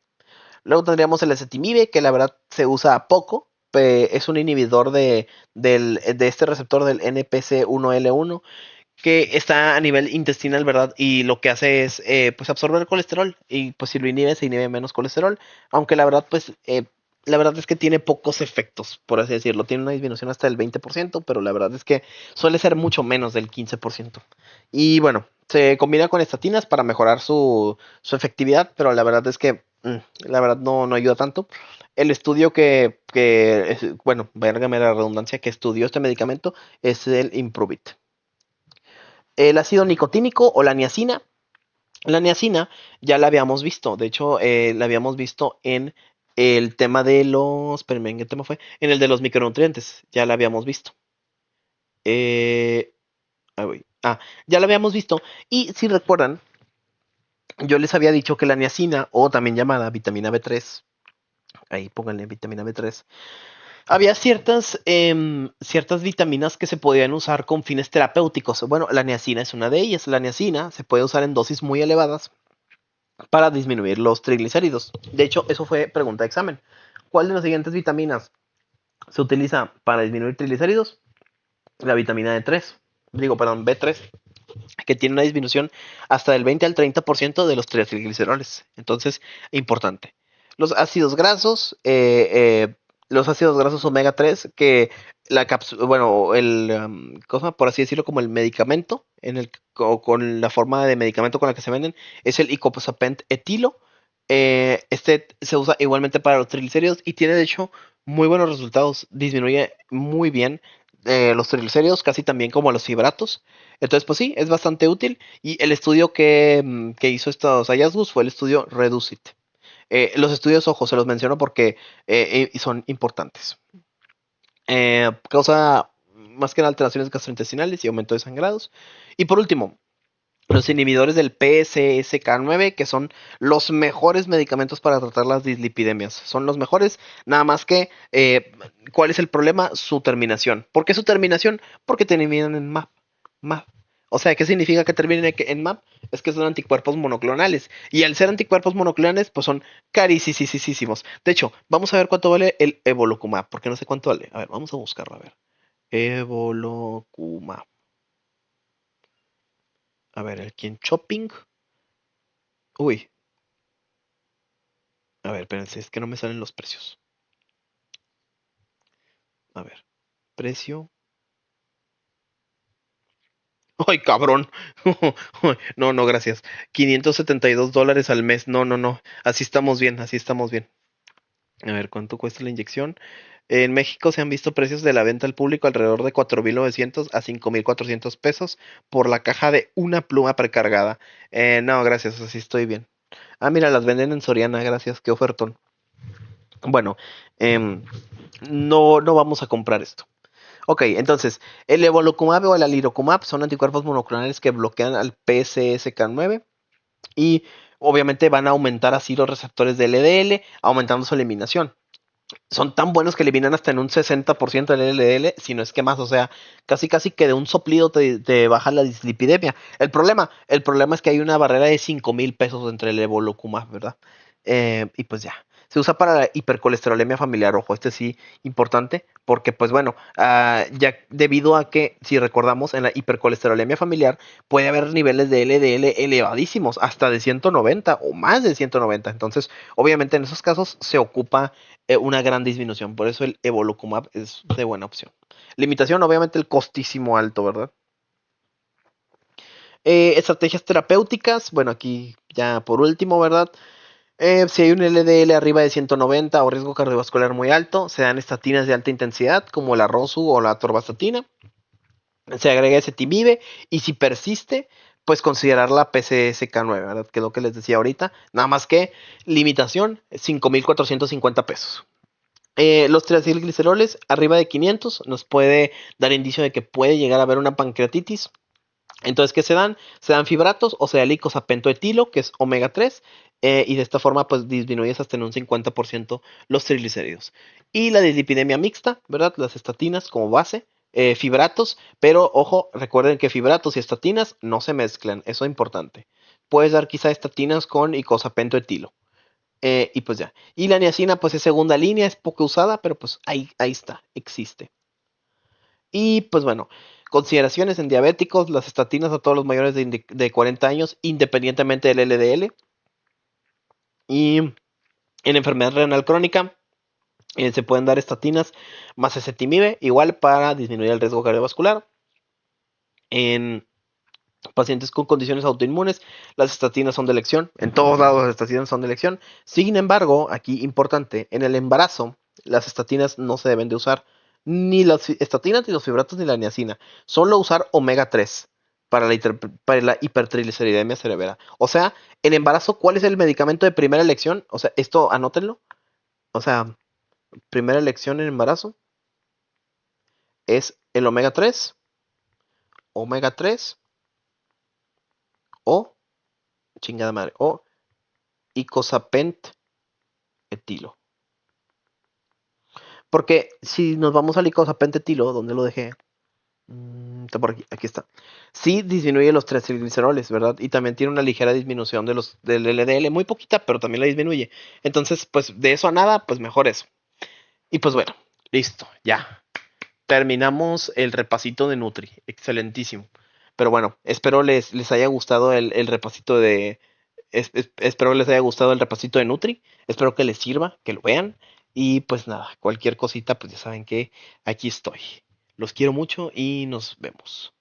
Luego tendríamos el ezetimibe, que la verdad se usa poco. Es un inhibidor de este receptor del NPC1L1 que está a nivel intestinal, ¿verdad? Y lo que hace es, pues, absorber colesterol. Y pues si lo inhibe, se inhibe menos colesterol. Aunque la verdad, pues, la verdad es que tiene pocos efectos, por así decirlo. Tiene una disminución hasta del 20%, pero la verdad es que suele ser mucho menos del 15%. Y bueno, se combina con estatinas para mejorar su efectividad, pero la verdad es que, la verdad no ayuda tanto. El estudio bueno, válgame la redundancia, que estudió este medicamento es el Improvit. El ácido nicotínico o la niacina. La niacina ya la habíamos visto, de hecho, la habíamos visto en el tema de los, espérenme, ¿en qué tema fue? En el de los micronutrientes, ya la habíamos visto. Eh, ya la habíamos visto. Y si recuerdan, yo les había dicho que la niacina, o también llamada vitamina B3, ahí pónganle vitamina B3, había ciertas vitaminas que se podían usar con fines terapéuticos. Bueno, la niacina es una de ellas. La niacina se puede usar en dosis muy elevadas para disminuir los triglicéridos. De hecho, eso fue pregunta de examen. ¿Cuál de las siguientes vitaminas se utiliza para disminuir triglicéridos? La vitamina D3, digo, perdón, B3, que tiene una disminución hasta del 20 al 30% de los trigliceroles. Entonces, importante. Los ácidos grasos, los ácidos grasos omega 3, que la cápsula, bueno, cosa, por así decirlo, como el medicamento, con la forma de medicamento con la que se venden, es el icosapent etilo. Este se usa igualmente para los triglicéridos y tiene, de hecho, muy buenos resultados. Disminuye muy bien los triglicéridos, casi también como los fibratos. Entonces, pues sí, es bastante útil. Y el estudio que hizo estos hallazgos fue el estudio Reducit. Los estudios, ojo, se los menciono porque son importantes. Causa más que nada alteraciones gastrointestinales y aumento de sangrados. Y por último, los inhibidores del PCSK9, que son los mejores medicamentos para tratar las dislipidemias. Son los mejores, nada más que, ¿cuál es el problema? Su terminación. ¿Por qué su terminación? Porque terminan en MAP. O sea, ¿qué significa que terminen en MAP? Es que son anticuerpos monoclonales. Y al ser anticuerpos monoclonales, pues son carísimos. De hecho, vamos a ver cuánto vale el Evolocumab, porque no sé cuánto vale. A ver, vamos a buscarlo, a ver. Evolocumab. A ver, aquí en Shopping. Uy, a ver, espérense, es que no me salen los precios. A ver, precio. ¡Ay, cabrón! No, gracias. $572 al mes. No. Así estamos bien, así estamos bien. A ver, ¿cuánto cuesta la inyección? En México se han visto precios de la venta al público alrededor de 4,900 a 5,400 pesos por la caja de una pluma precargada. No, gracias, así estoy bien. Ah, mira, las venden en Soriana, gracias, qué ofertón. Bueno, no vamos a comprar esto. Ok, entonces, el evolocumab o el alirocumab son anticuerpos monoclonales que bloquean al PCSK9 y obviamente van a aumentar así los receptores de LDL, aumentando su eliminación. Son tan buenos que eliminan hasta en un 60% del LDL, si no es que más, o sea, casi que de un soplido te baja la dislipidemia. El problema es que hay una barrera de 5,000 pesos entre el evolocumab, ¿verdad? Y pues ya. Se usa para la hipercolesterolemia familiar, ojo, este sí importante, porque pues bueno, ya debido a que, si recordamos, en la hipercolesterolemia familiar puede haber niveles de LDL elevadísimos, hasta de 190 o más de 190. Entonces, obviamente en esos casos se ocupa una gran disminución, por eso el evolucumab es de buena opción. Limitación, obviamente el costísimo alto, ¿verdad? Estrategias terapéuticas, bueno, aquí ya por último, ¿verdad? Si hay un LDL arriba de 190 o riesgo cardiovascular muy alto, se dan estatinas de alta intensidad como la Rosu o la torvastatina. Se agrega ezetimibe y si persiste, pues considerar la PCSK9, ¿verdad? Que es lo que les decía ahorita. Nada más que limitación, 5,450 pesos. Los triacilgliceroles arriba de 500 nos puede dar indicio de que puede llegar a haber una pancreatitis. Entonces, ¿qué se dan? Se dan fibratos o se da licosapentoetilo, que es omega 3, y de esta forma, pues disminuyes hasta en un 50% los triglicéridos. Y la dislipidemia mixta, ¿verdad? Las estatinas como base, fibratos, pero ojo, recuerden que fibratos y estatinas no se mezclan, eso es importante. Puedes dar quizá estatinas con icosapentoetilo. Y pues ya. Y la niacina, pues es segunda línea, es poco usada, pero pues ahí está, existe. Y pues bueno, consideraciones en diabéticos, las estatinas a todos los mayores de 40 años, independientemente del LDL. Y en enfermedad renal crónica se pueden dar estatinas más ezetimibe, igual para disminuir el riesgo cardiovascular. En pacientes con condiciones autoinmunes, las estatinas son de elección. En todos lados las estatinas son de elección. Sin embargo, aquí importante, en el embarazo, las estatinas no se deben de usar. Ni las estatinas, ni los fibratos, ni la niacina. Solo usar omega 3 para la hipertrigliceridemia cerebral. O sea, en embarazo, ¿cuál es el medicamento de primera elección? O sea, esto anótenlo. O sea, primera elección en embarazo es el omega 3 o, chingada madre, o icosapent etilo. Porque si nos vamos al icosapentetilo, donde lo dejé, está por aquí está. Sí disminuye los triacilgliceroles, ¿verdad? Y también tiene una ligera disminución del LDL, muy poquita, pero también la disminuye. Entonces, pues de eso a nada, pues mejor eso. Y pues bueno, listo, ya. Terminamos el repasito de Nutri. Excelentísimo. Pero bueno, espero les haya gustado el repasito espero les haya gustado el repasito de Nutri. Espero que les sirva, que lo vean. Y pues nada, cualquier cosita, pues ya saben que aquí estoy. Los quiero mucho y nos vemos.